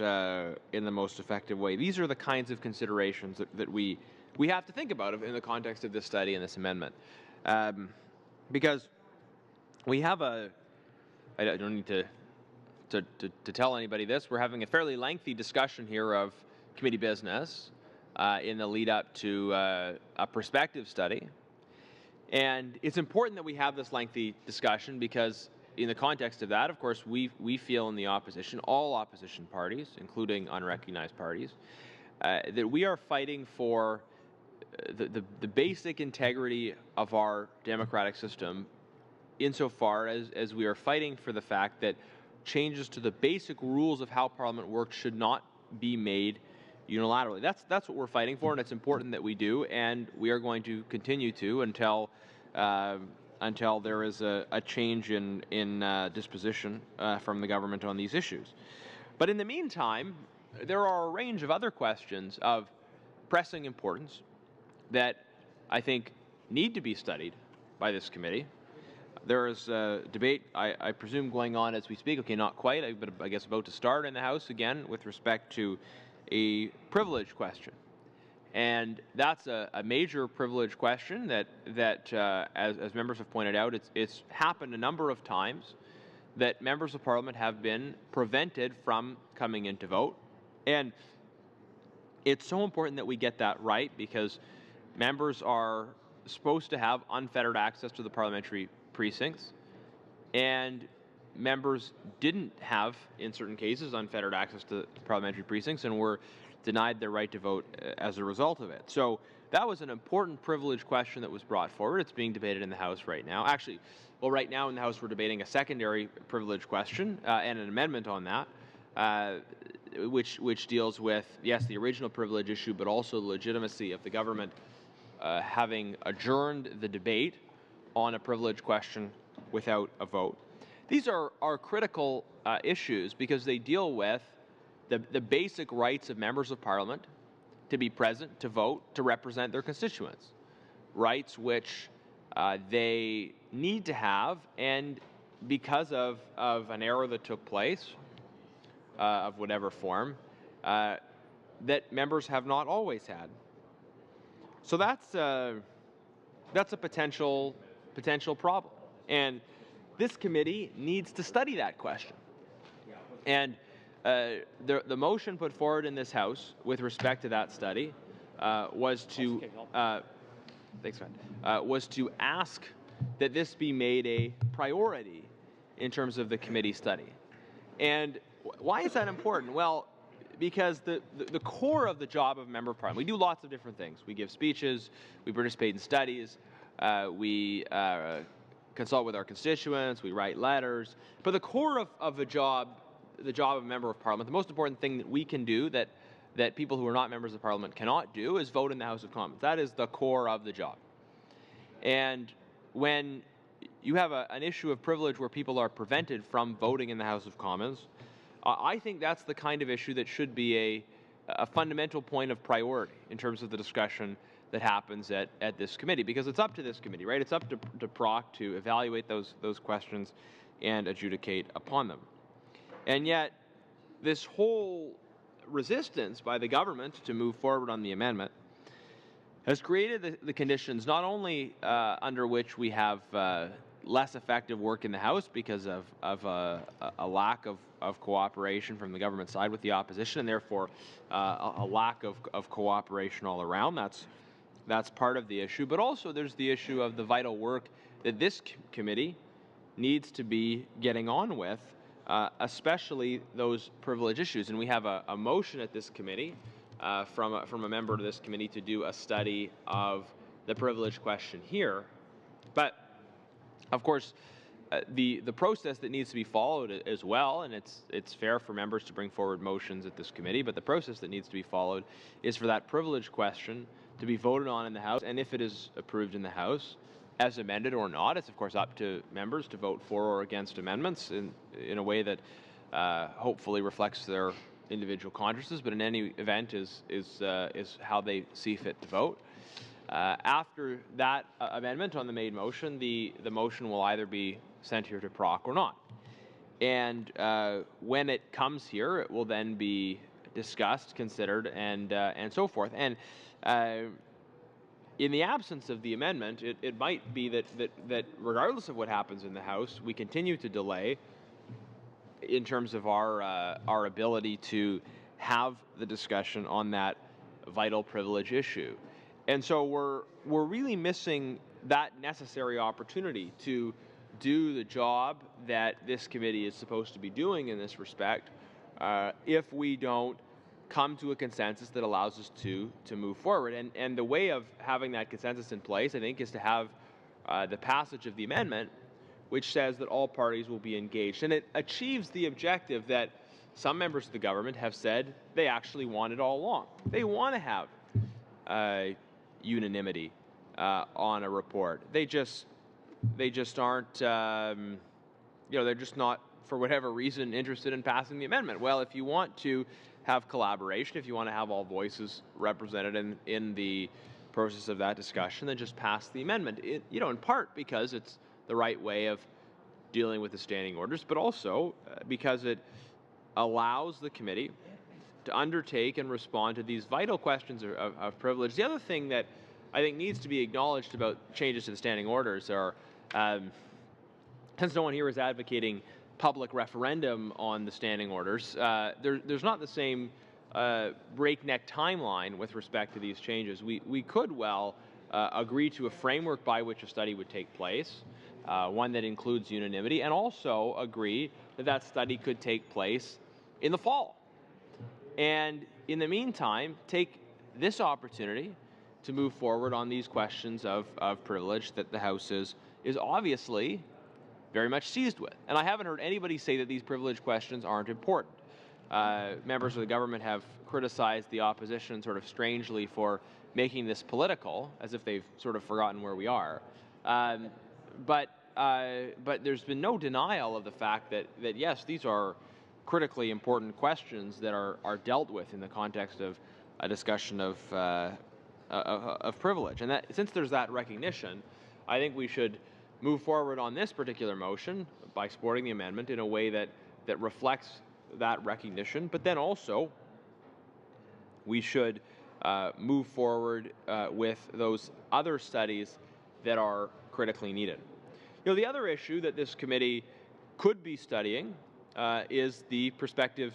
Speaker 3: effective way. These are the kinds of considerations that we have to think about in the context of this study and this amendment. Because we have I don't need to tell anybody this, we're having a fairly lengthy discussion here of committee business in the lead up to a prospective study. And it's important that we have this lengthy discussion because in the context of that, of course, we feel in the opposition, all opposition parties, including unrecognized parties, that we are fighting for the basic integrity of our democratic system insofar as we are fighting for the fact that changes to the basic rules of how Parliament works should not be made unilaterally. That's what we're fighting for, and it's important that we do, and we are going to continue to until there is a change in disposition from the government on these issues. But in the meantime, there are a range of other questions of pressing importance that I think need to be studied by this committee. There is a debate, I presume, going on as we speak. Okay, not quite, but I guess about to start in the House again with respect to a privilege question. And that's a major privilege question that as members have pointed out, it's happened a number of times that members of Parliament have been prevented from coming in to vote. And it's so important that we get that right because members are supposed to have unfettered access to the parliamentary precincts, and members didn't have, in certain cases, unfettered access to parliamentary precincts and were denied their right to vote as a result of it. So that was an important privilege question that was brought forward. It's being debated in the House right now. Actually, right now in the House we're debating a secondary privilege question and an amendment on that, which deals with, yes, the original privilege issue, but also the legitimacy of the government having adjourned the debate on a privilege question without a vote. These are critical issues because they deal with the basic rights of members of Parliament to be present, to vote, to represent their constituents. Rights which they need to have, and because of an error that took place, of whatever form, that members have not always had. So that's a potential problem. And this committee needs to study that question. And the motion put forward in this House with respect to that study was to ask that this be made a priority in terms of the committee study. And why is that important? Well, because the core of the job of a member of Parliament, we do lots of different things. We give speeches, we participate in studies, we consult with our constituents, we write letters. But the core of the job of a member of Parliament, the most important thing that we can do that people who are not members of Parliament cannot do is vote in the House of Commons. That is the core of the job. And when you have an issue of privilege where people are prevented from voting in the House of Commons, I think that's the kind of issue that should be a fundamental point of priority in terms of the discussion that happens at this committee, because it's up to this committee, right? It's up to PROC to evaluate those questions and adjudicate upon them. And yet, this whole resistance by the government to move forward on the amendment has created the conditions not only under which we have less effective work in the House because of a lack of cooperation from the government side with the opposition, and therefore a lack of cooperation all around. That's part of the issue. But also there's the issue of the vital work that this committee needs to be getting on with, especially those privilege issues. And we have a motion at this committee from a member of this committee to do a study of the privilege question here. But of course, the process that needs to be followed as well, and it's fair for members to bring forward motions at this committee, but the process that needs to be followed is for that privilege question to be voted on in the House, and if it is approved in the House, as amended or not, it's of course up to members to vote for or against amendments in a way that hopefully reflects their individual consciences, but in any event is how they see fit to vote. After that amendment on the made motion, the motion will either be sent here to PROC or not. And when it comes here, it will then be discussed, considered, and so forth. And in the absence of the amendment, it might be that regardless of what happens in the House, we continue to delay in terms of our ability to have the discussion on that vital privilege issue. And so we're really missing that necessary opportunity to do the job that this committee is supposed to be doing in this respect if we don't come to a consensus that allows us to move forward. And the way of having that consensus in place, I think, is to have the passage of the amendment, which says that all parties will be engaged. And it achieves the objective that some members of the government have said they actually wanted all along. They want to have unanimity on a report. They just aren't, they're just not, for whatever reason, interested in passing the amendment. Well, if you want to have collaboration, if you want to have all voices represented in the process of that discussion, then just pass the amendment. In part because it's the right way of dealing with the standing orders, but also because it allows the committee to undertake and respond to these vital questions of privilege. The other thing that I think needs to be acknowledged about changes to the standing orders are, since no one here is advocating public referendum on the standing orders, there's not the same breakneck timeline with respect to these changes. We could well agree to a framework by which a study would take place, one that includes unanimity, and also agree that study could take place in the fall. And in the meantime, take this opportunity to move forward on these questions of privilege that the House is obviously very much seized with. And I haven't heard anybody say that these privilege questions aren't important. Members of the government have criticized the opposition sort of strangely for making this political, as if they've sort of forgotten where we are. But there's been no denial of the fact that yes, these are critically important questions that are dealt with in the context of a discussion of privilege. And that, since there's that recognition, I think we should move forward on this particular motion by supporting the amendment in a way that reflects that recognition, but then also we should move forward with those other studies that are critically needed. The other issue that this committee could be studying is the prospective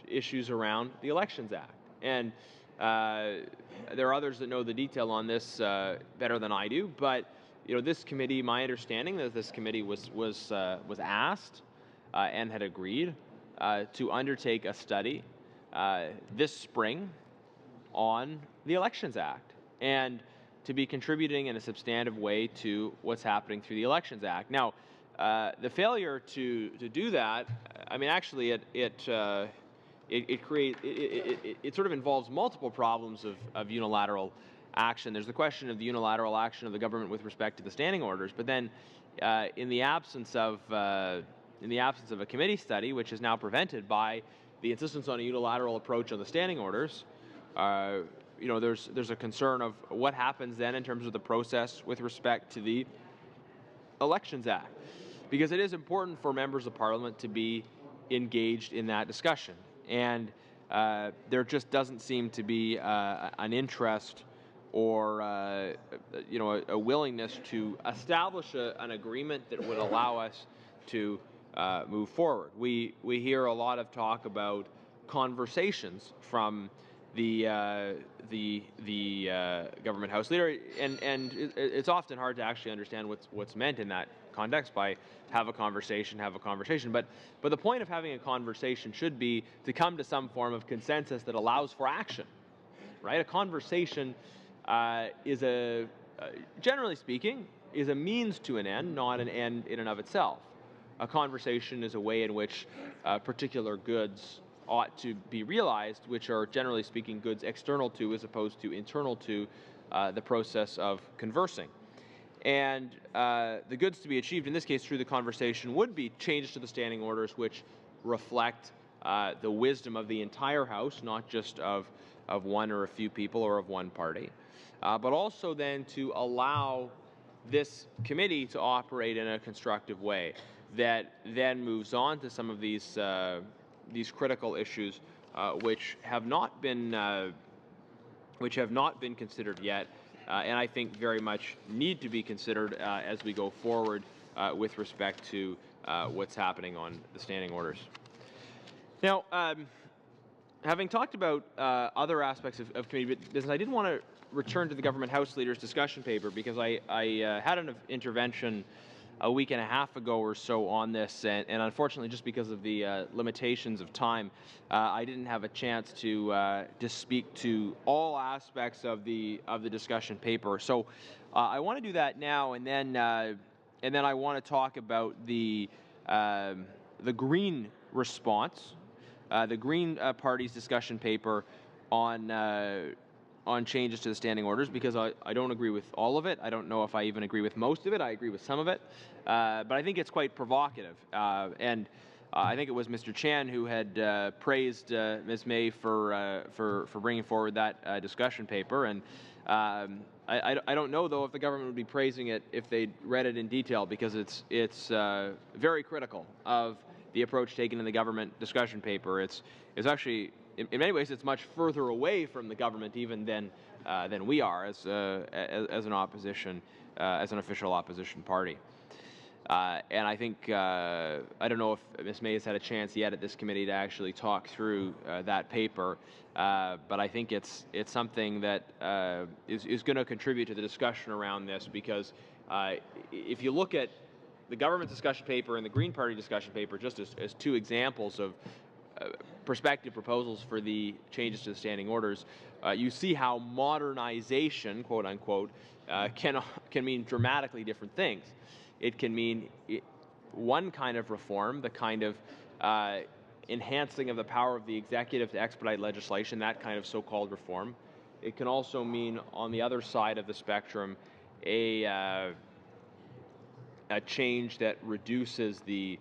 Speaker 3: issues around the Elections Act. And there are others that know the detail on this better than I do, but this committee, my understanding is this committee was asked and had agreed to undertake a study this spring on the Elections Act and to be contributing in a substantive way to what's happening through the Elections Act. Now, the failure to do that, I mean, actually, it sort of involves multiple problems of unilateral action. There's the question of the unilateral action of the government with respect to the standing orders, but then in the absence of a committee study, which is now prevented by the insistence on a unilateral approach on the standing orders, there's a concern of what happens then in terms of the process with respect to the Elections Act, because it is important for members of Parliament to be engaged in that discussion. And there just doesn't seem to be an interest or a willingness to establish an agreement that would allow us to move forward. We hear a lot of talk about conversations from the government House leader, and it's often hard to actually understand what's meant in that context by have a conversation. But the point of having a conversation should be to come to some form of consensus that allows for action, right? A conversation generally speaking, is a means to an end, not an end in and of itself. A conversation is a way in which particular goods ought to be realized, which are generally speaking goods external to as opposed to internal to the process of conversing. And the goods to be achieved in this case through the conversation would be changes to the standing orders which reflect the wisdom of the entire House, not just of one or a few people or of one party, but also then to allow this committee to operate in a constructive way that then moves on to some of these critical issues which have not been considered yet, and I think very much need to be considered as we go forward with respect to what's happening on the standing orders. Now, having talked about other aspects of committee business, I did want to return to the government House leader's discussion paper because I had an intervention a week and a half ago or so on this, and unfortunately, just because of the limitations of time, I didn't have a chance to speak to all aspects of the discussion paper. So I want to do that now, and then I want to talk about the Green response, the Green Party's discussion paper on changes to the standing orders, because I don't agree with all of it. I don't know if I even agree with most of it. I agree with some of it. But I think it's quite provocative. And I think it was Mr. Chan who had praised Ms. May for bringing forward that discussion paper. And I don't know, though, if the government would be praising it if they'd read it in detail, because it's very critical of the approach taken in the government discussion paper. It's actually, in many ways, it's much further away from the government even than we are as an opposition, as an official opposition party. And I think I don't know if Ms. May has had a chance yet at this committee to actually talk through that paper, but I think it's something that is going to contribute to the discussion around this, because if you look at the government discussion paper and the Green Party discussion paper just as two examples of prospective proposals for the changes to the standing orders, you see how modernization, quote unquote, can mean dramatically different things. It can mean one kind of reform, the kind of enhancing of the power of the executive to expedite legislation, that kind of so-called reform. It can also mean, on the other side of the spectrum, a change that reduces the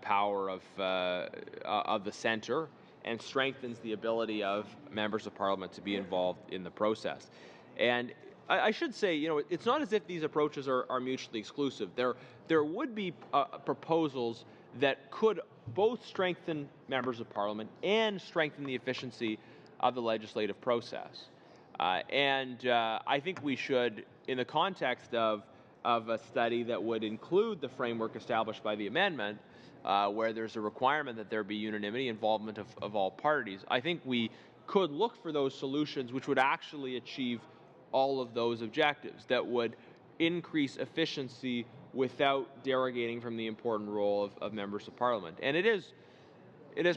Speaker 3: power of the centre and strengthens the ability of members of Parliament to be involved in the process. And I should say, it's not as if these approaches are mutually exclusive. There would be proposals that could both strengthen members of Parliament and strengthen the efficiency of the legislative process. And I think we should, in the context of a study that would include the framework established by the amendment, where there's a requirement that there be unanimity, involvement of all parties, I think we could look for those solutions which would actually achieve all of those objectives, that would increase efficiency without derogating from the important role of members of Parliament. And it is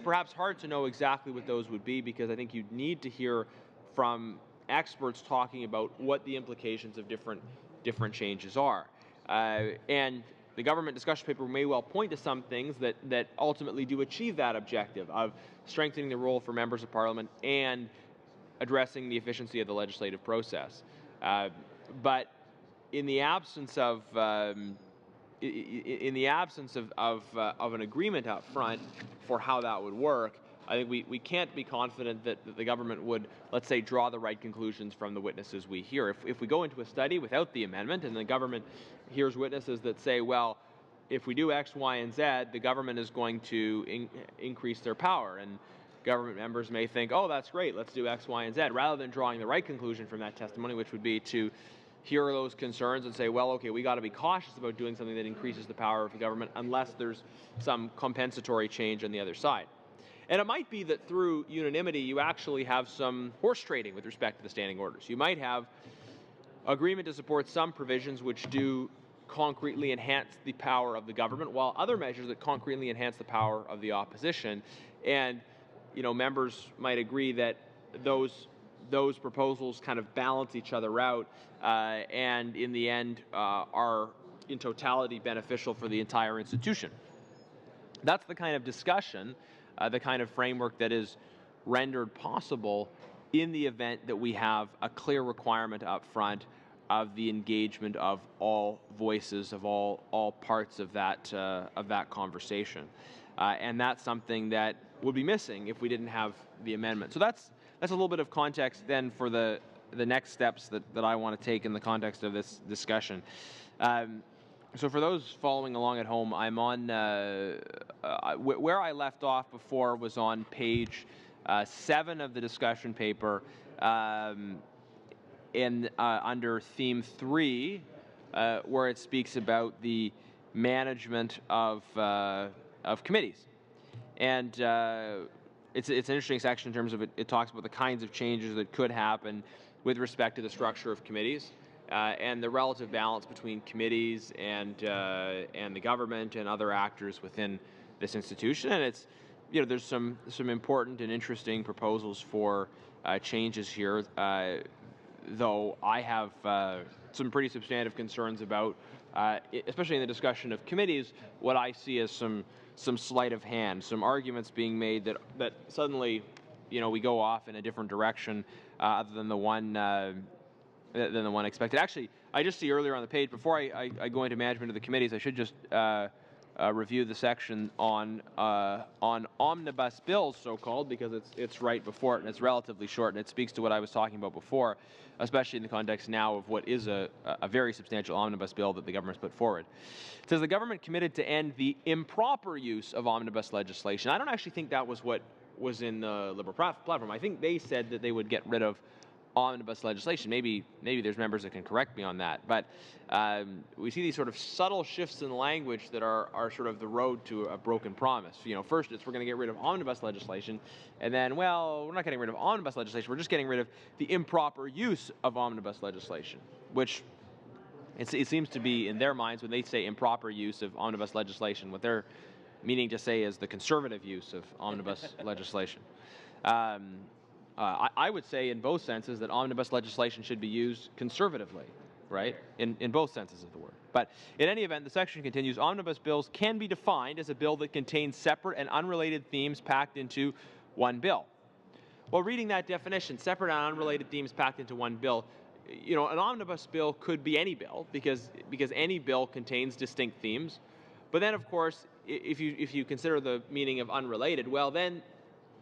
Speaker 3: perhaps hard to know exactly what those would be, because I think you'd need to hear from experts talking about what the implications of different changes are. And the government discussion paper may well point to some things that ultimately do achieve that objective of strengthening the role for members of Parliament and addressing the efficiency of the legislative process. But in the absence of an agreement up front for how that would work, I think we can't be confident that the government would, let's say, draw the right conclusions from the witnesses we hear. If we go into a study without the amendment and the government hears witnesses that say, well, if we do X, Y, and Z, the government is going to increase their power. And government members may think, oh, that's great, let's do X, Y, and Z, rather than drawing the right conclusion from that testimony, which would be to hear those concerns and say, well, okay, we got to be cautious about doing something that increases the power of the government unless there's some compensatory change on the other side. And it might be that through unanimity, you actually have some horse trading with respect to the standing orders. You might have agreement to support some provisions which do concretely enhance the power of the government, while other measures that concretely enhance the power of the opposition. And, you know, members might agree that those proposals kind of balance each other out and in the end are in totality beneficial for the entire institution. That's the kind of discussion, the kind of framework that is rendered possible in the event that we have a clear requirement up front of the engagement of all voices, of all parts of that conversation. And that's something that would be missing if we didn't have the amendment. So that's a little bit of context then for the next steps that I want to take in the context of this discussion. So for those following along at home, I'm on, where I left off before was on page 7 of the discussion paper under theme 3, where it speaks about the management of committees. And it's an interesting section in terms of it talks about the kinds of changes that could happen with respect to the structure of committees. And the relative balance between committees and the government and other actors within this institution, and it's, you know, there's some important and interesting proposals for changes here. Though I have some pretty substantive concerns about, especially in the discussion of committees, what I see as some sleight of hand, some arguments being made that suddenly, you know, we go off in a different direction other than the one expected. Actually, I just see earlier on the page, before I go into management of the committees, I should just review the section on omnibus bills, so-called, because it's right before it, and it's relatively short, and it speaks to what I was talking about before, especially in the context now of what is a very substantial omnibus bill that the government's put forward. It says the government committed to end the improper use of omnibus legislation. I don't actually think that was what was in the Liberal platform. I think they said that they would get rid of omnibus legislation. Maybe there's members that can correct me on that, but we see these sort of subtle shifts in language that are sort of the road to a broken promise. You know, first we're going to get rid of omnibus legislation, and then, well, we're not getting rid of omnibus legislation, we're just getting rid of the improper use of omnibus legislation, which it seems to be, in their minds, when they say improper use of omnibus legislation, what they're meaning to say is the conservative use of omnibus legislation. I would say in both senses that omnibus legislation should be used conservatively, right, in both senses of the word. But in any event, the section continues, omnibus bills can be defined as a bill that contains separate and unrelated themes packed into one bill. Well, reading that definition, separate and unrelated themes packed into one bill, you know, an omnibus bill could be any bill because any bill contains distinct themes. But then, of course, if you consider the meaning of unrelated, well, then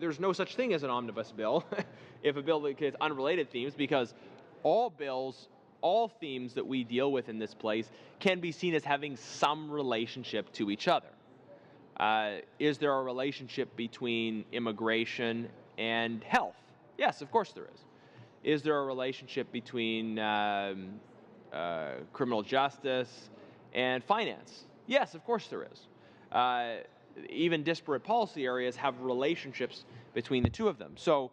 Speaker 3: there's no such thing as an omnibus bill if a bill that contains unrelated themes, because all bills, all themes that we deal with in this place can be seen as having some relationship to each other. Is there a relationship between immigration and health? Yes, of course there is. Is there a relationship between criminal justice and finance? Yes, of course there is. Even disparate policy areas have relationships between the two of them. So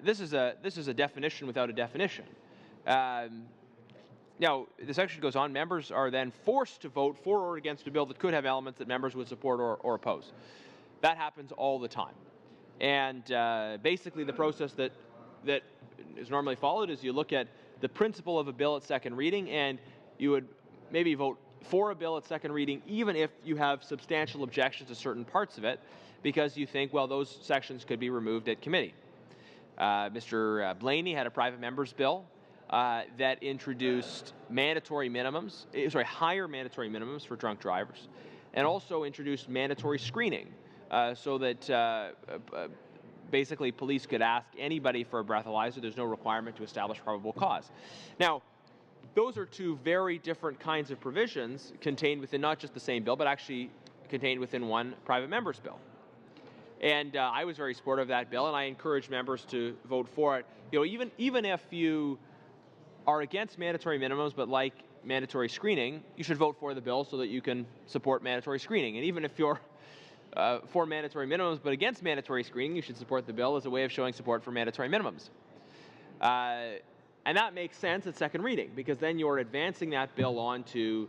Speaker 3: this is a definition without a definition. Now, the section goes on. Members are then forced to vote for or against a bill that could have elements that members would support or oppose. That happens all the time. And basically the process that is normally followed is you look at the principle of a bill at second reading, and you would maybe vote for a bill at second reading, even if you have substantial objections to certain parts of it, because you think, well, those sections could be removed at committee. Mr. Blaney had a private member's bill that introduced mandatory minimums, higher mandatory minimums for drunk drivers, and also introduced mandatory screening so that basically police could ask anybody for a breathalyzer. There's no requirement to establish probable cause. Now, those are two very different kinds of provisions contained within not just the same bill, but actually contained within one private member's bill. And I was very supportive of that bill, and I encourage members to vote for it. Even if you are against mandatory minimums but like mandatory screening, you should vote for the bill so that you can support mandatory screening. And even if you're for mandatory minimums but against mandatory screening, you should support the bill as a way of showing support for mandatory minimums. And that makes sense at second reading, because then you're advancing that bill on to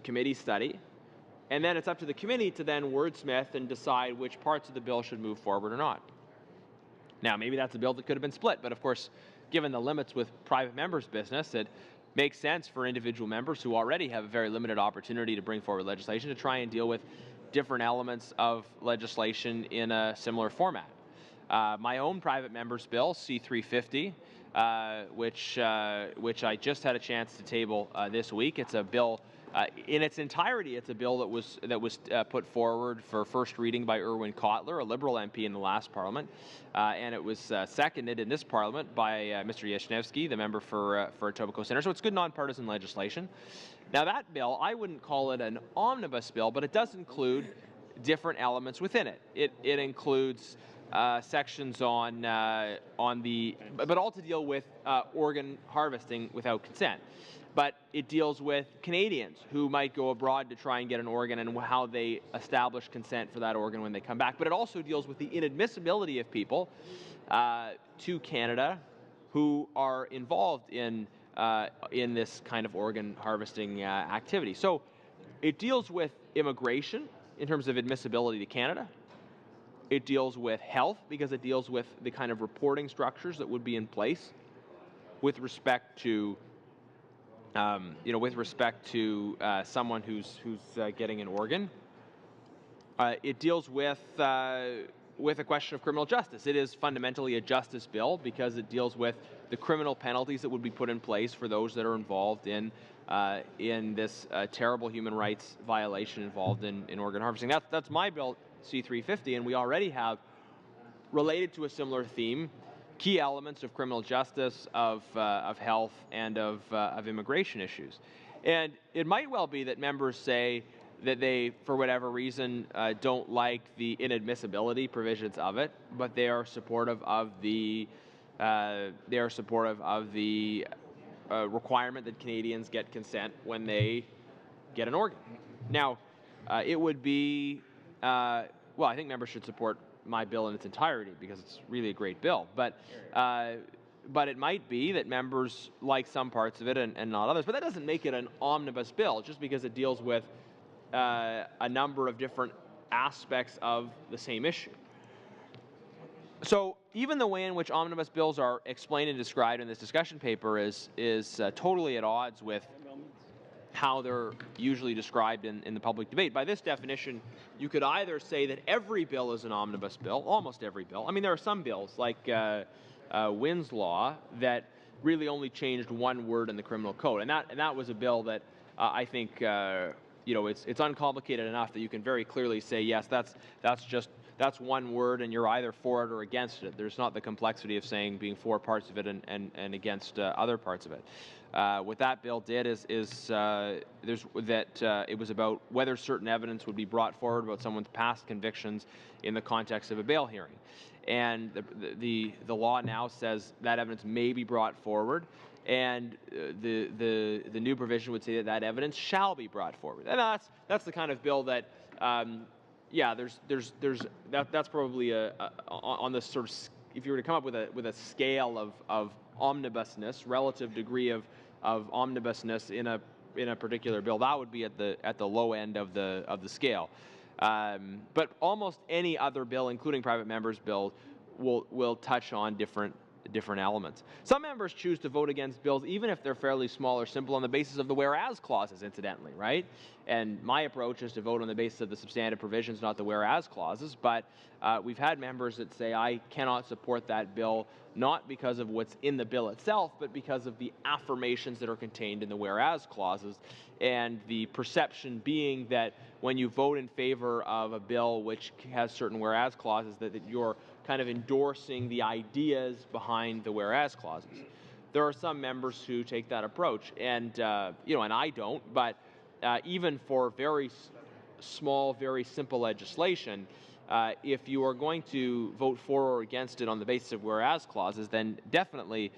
Speaker 3: committee study. And then it's up to the committee to then wordsmith and decide which parts of the bill should move forward or not. Now, maybe that's a bill that could have been split, but of course, given the limits with private members' business, it makes sense for individual members who already have a very limited opportunity to bring forward legislation to try and deal with different elements of legislation in a similar format. My own private members' bill, C-350, which I just had a chance to table this week. It's a bill. In its entirety, it's a bill that was put forward for first reading by Irwin Cotler, a Liberal MP in the last Parliament, and it was seconded in this Parliament by Mr. Yashnevsky, the member for Etobicoke Centre. So it's good nonpartisan legislation. Now that bill, I wouldn't call it an omnibus bill, but it does include different elements within it. It includes sections on the, but all to deal with organ harvesting without consent. But it deals with Canadians who might go abroad to try and get an organ and how they establish consent for that organ when they come back. But it also deals with the inadmissibility of people to Canada who are involved in this kind of organ harvesting activity. So it deals with immigration in terms of admissibility to Canada. It deals with health because it deals with the kind of reporting structures that would be in place with respect to someone who's getting an organ. It deals with a question of criminal justice. It is fundamentally a justice bill because it deals with the criminal penalties that would be put in place for those that are involved in this terrible human rights violation involved in organ harvesting. That's my bill, C-350, and we already have, related to a similar theme, key elements of criminal justice, of health, and of immigration issues. And it might well be that members say that they, for whatever reason, don't like the inadmissibility provisions of it, but they are supportive of the requirement that Canadians get consent when they get an organ. Now, it would be well, I think members should support my bill in its entirety because it's really a great bill. But it might be that members like some parts of it and not others. But that doesn't make it an omnibus bill just because it deals with a number of different aspects of the same issue. So even the way in which omnibus bills are explained and described in this discussion paper is totally at odds with how they're usually described in the public debate. By this definition, you could either say that every bill is an omnibus bill, almost every bill. I mean, there are some bills, like Wynn's Law, that really only changed one word in the criminal code. And that was a bill that I think, it's uncomplicated enough that you can very clearly say, yes, that's one word and you're either for it or against it. There's not the complexity of saying being for parts of it and against other parts of it. What that bill did is it was about whether certain evidence would be brought forward about someone's past convictions in the context of a bail hearing. And the law now says that evidence may be brought forward, and the new provision would say that evidence shall be brought forward. And that's the kind of bill that that's probably on the sort of, if you were to come up with a scale of omnibusness, relative degree of omnibusness in a particular bill, that would be at the low end of the scale. But almost any other bill, including private members' bills, will touch on different elements. Some members choose to vote against bills even if they're fairly small or simple on the basis of the whereas clauses, incidentally, right? And my approach is to vote on the basis of the substantive provisions, not the whereas clauses, but we've had members that say, I cannot support that bill, not because of what's in the bill itself, but because of the affirmations that are contained in the whereas clauses, and the perception being that when you vote in favor of a bill which has certain whereas clauses, that you're kind of endorsing the ideas behind the whereas clauses. There are some members who take that approach, and and I don't, but even for very small, very simple legislation, If you are going to vote for or against it on the basis of whereas clauses, then definitely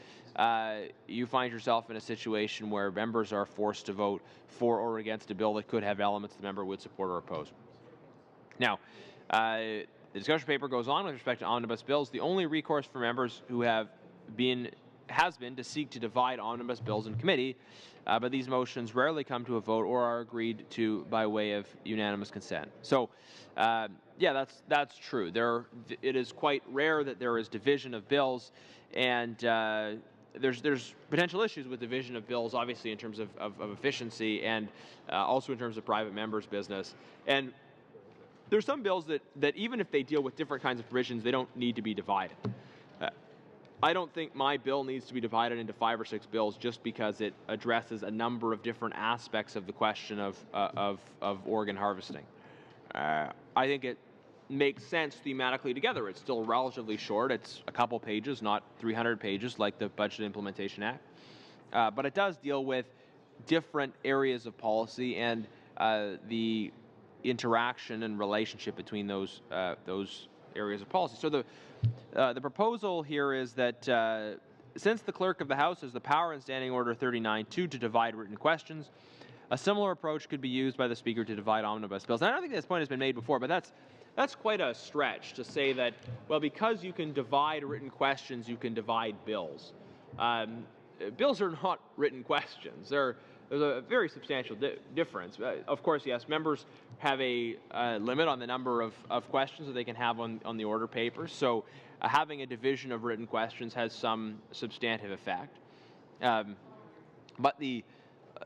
Speaker 3: you find yourself in a situation where members are forced to vote for or against a bill that could have elements the member would support or oppose. Now, the discussion paper goes on with respect to omnibus bills. The only recourse for members who has been to seek to divide omnibus bills in committee, but these motions rarely come to a vote or are agreed to by way of unanimous consent. So, yeah, that's true. It is quite rare that there is division of bills, and there's potential issues with division of bills, obviously in terms of efficiency and also in terms of private members' business. And there's some bills that even if they deal with different kinds of provisions, they don't need to be divided. I don't think my bill needs to be divided into 5 or 6 bills just because it addresses a number of different aspects of the question of organ harvesting. I think it makes sense thematically together. It's still relatively short. It's a couple pages, not 300 pages like the Budget Implementation Act. But it does deal with different areas of policy and the interaction and relationship between those areas of policy. So the proposal here is that since the Clerk of the House has the power in Standing Order 39.2 to divide written questions, a similar approach could be used by the Speaker to divide omnibus bills. And I don't think this point has been made before, but that's quite a stretch to say that, well, because you can divide written questions, you can divide bills. Bills are not written questions. There's a very substantial difference. Of course, yes, members have a limit on the number of questions that they can have on the order papers. So having a division of written questions has some substantive effect. But the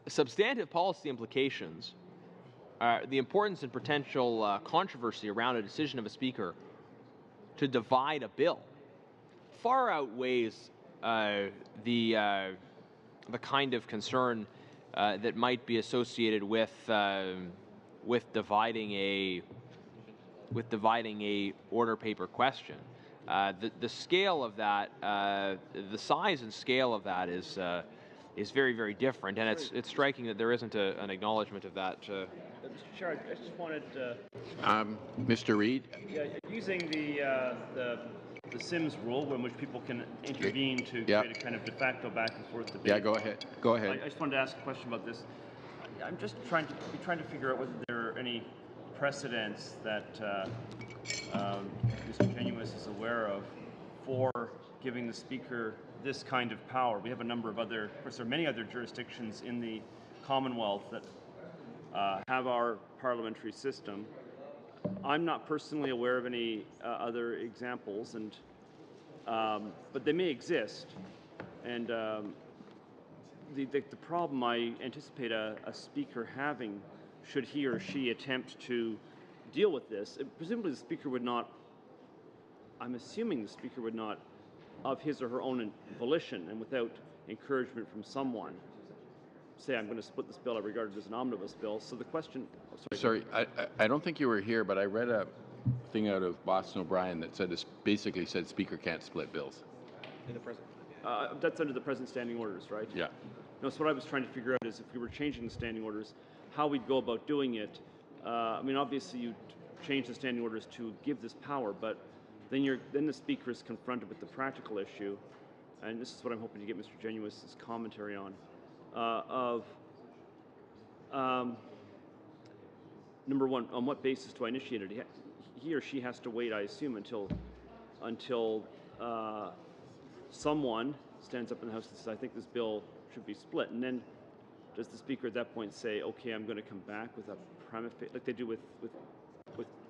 Speaker 3: substantive policy implications, the importance and potential controversy around a decision of a speaker to divide a bill far outweighs the kind of concern that might be associated with dividing a order paper question. The scale of that, the size and scale of that is very, very different, and it's striking that there isn't an acknowledgement of that.
Speaker 6: Mr. Chair, I just wanted
Speaker 1: Mr. Reid?
Speaker 6: Using the Sims rule, in which people can intervene to create a kind of de facto back and forth debate.
Speaker 1: Yeah, go ahead. Go ahead.
Speaker 6: I just wanted to ask a question about this. I'm just trying to figure out whether there are any precedents that Mr. Genuis is aware of for giving the Speaker this kind of power. We have a number of other, of course, there are many other jurisdictions in the Commonwealth that have our parliamentary system. I'm not personally aware of any other examples, and but they may exist. And the problem I anticipate a speaker having, should he or she attempt to deal with this, presumably the speaker would not, I'm assuming the speaker would not, of his or her own volition and without encouragement from someone, say, I'm going to split this bill, I regard it as an omnibus bill. So the question...
Speaker 1: Sorry, I don't think you were here, but I read a thing out of Boston O'Brien that said, basically said Speaker can't split bills.
Speaker 6: In the present? That's under the present standing orders, right?
Speaker 1: Yeah.
Speaker 6: No, so what I was trying to figure out is if we were changing the standing orders, how we'd go about doing it. I mean, obviously you'd change the standing orders to give this power, but then the Speaker is confronted with the practical issue, and this is what I'm hoping to get Mr. Genuis's commentary on, number one, on what basis do I initiate it? He or she has to wait, I assume, until someone stands up in the House and says, I think this bill should be split. And then does the Speaker at that point say, okay, I'm going to come back with a prima facie, like they do with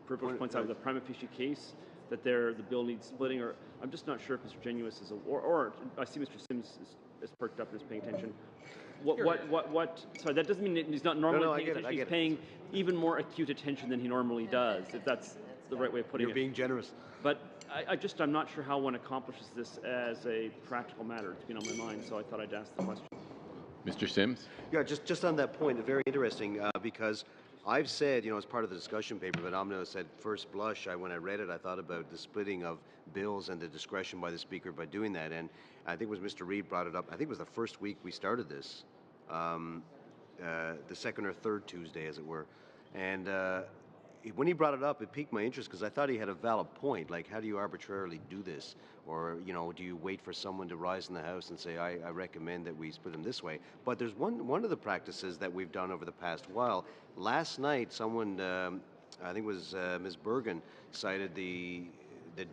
Speaker 6: privilege points out, with a prima facie case that the bill needs splitting? Or I'm just not sure if Mr. Genuis is, or I see Mr. Sims is perked up and is paying attention. Sorry, that doesn't mean that he's not normally paying attention. He's paying even more acute attention than he normally does, if that's the right way of putting it.
Speaker 5: You're being generous.
Speaker 6: But I'm not sure how one accomplishes this as a practical matter. It's been on my mind, so I thought I'd ask the question.
Speaker 1: Mr. Sims?
Speaker 5: Yeah, just on that point, very interesting, because I've said, as part of the discussion paper, but Amna said first blush, when I read it, I thought about the splitting of bills and the discretion by the Speaker by doing that. And I think it was Mr. Reid brought it up. I think it was the first week we started this, the second or third Tuesday, as it were. And, when he brought it up, it piqued my interest because I thought he had a valid point. Like, how do you arbitrarily do this? Or, you know, do you wait for someone to rise in the House and say, I recommend that we split them this way? But there's one of the practices that we've done over the past while. Last night, someone, I think it was Ms. Bergen, cited the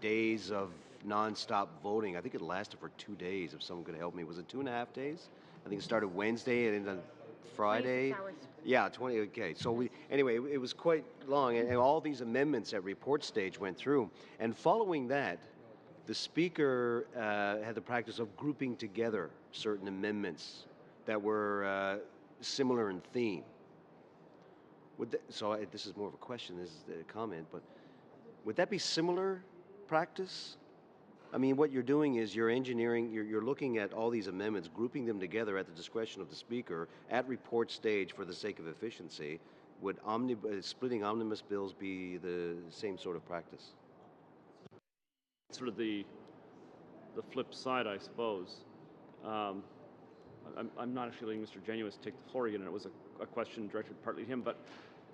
Speaker 5: days of nonstop voting. I think it lasted for 2 days, if someone could help me. Was it 2.5 days? I think it started Wednesday and ended on Friday.
Speaker 8: 26 hours.
Speaker 5: Yeah, 20. Okay, so anyway, it was quite long, and all these amendments at report stage went through. And following that, the speaker had the practice of grouping together certain amendments that were similar in theme. This is more of a question. This is a comment, but would that be similar practice? I mean, what you're doing is you're engineering, you're looking at all these amendments, grouping them together at the discretion of the speaker at report stage for the sake of efficiency. Would splitting omnibus bills be the same sort of practice?
Speaker 6: Sort of the flip side, I suppose. I'm not actually letting Mr. Genuis take the floor again, and it was a question directed partly to him, but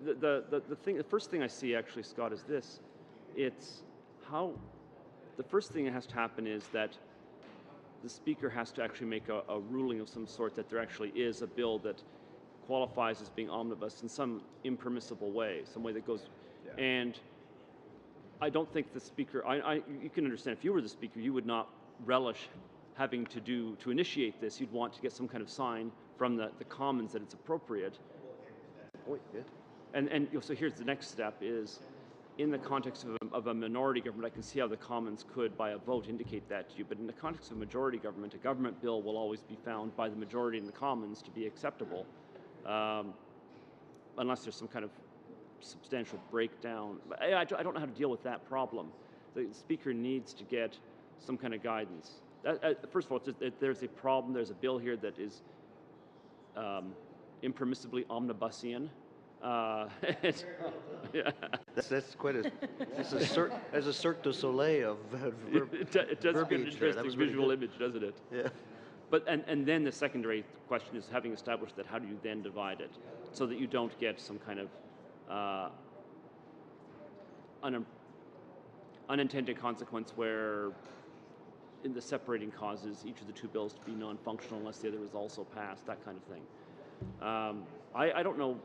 Speaker 6: the first thing I see actually, Scott, is this. It's how the first thing that has to happen is that the speaker has to actually make a ruling of some sort that there actually is a bill that qualifies as being omnibus in some impermissible way, some way that goes, and I don't think the speaker, you can understand, if you were the speaker, you would not relish having to initiate this. You'd want to get some kind of sign from the Commons that it's appropriate. And so here's the next step is, in the context of a minority government, I can see how the Commons could, by a vote, indicate that to you. But in the context of a majority government, a government bill will always be found by the majority in the Commons to be acceptable, unless there's some kind of substantial breakdown. I don't know how to deal with that problem. The Speaker needs to get some kind of guidance. First of all, there's a problem. There's a bill here that is impermissibly omnibusian. Yeah.
Speaker 5: That's quite a. There's a Cirque du Soleil of
Speaker 6: it does get an interesting visual image, doesn't it?
Speaker 5: Yeah.
Speaker 6: But and then the secondary question is, having established that, how do you then divide it so that you don't get some kind of unintended consequence where, in the separating causes each of the two bills to be non-functional unless the other is also passed, that kind of thing. I don't know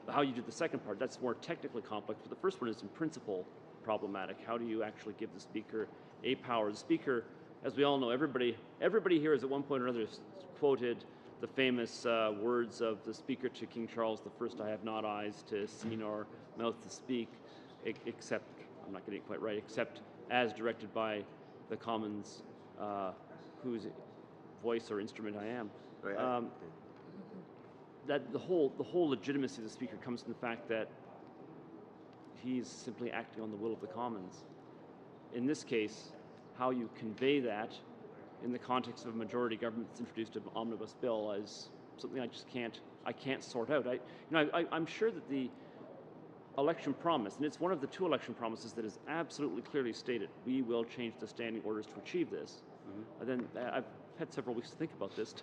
Speaker 6: how you do the second part. That's more technically complex, but the first one is in principle problematic. How do you actually give the Speaker a power? The Speaker, as we all know, everybody here has at one point or another quoted the famous words of the Speaker to King Charles I, "I have not eyes to see nor mouth to speak, except," I'm not getting it quite right, "except as directed by the Commons, whose voice or instrument I am."
Speaker 5: Right.
Speaker 6: That the whole legitimacy of the Speaker comes from the fact that he's simply acting on the will of the Commons. In this case, how you convey that in the context of a majority government that's introduced an omnibus bill is something I just can't sort out. I'm sure that the election promise, and it's one of the two election promises that is absolutely clearly stated, we will change the standing orders to achieve this. And then I've had several weeks to think about this.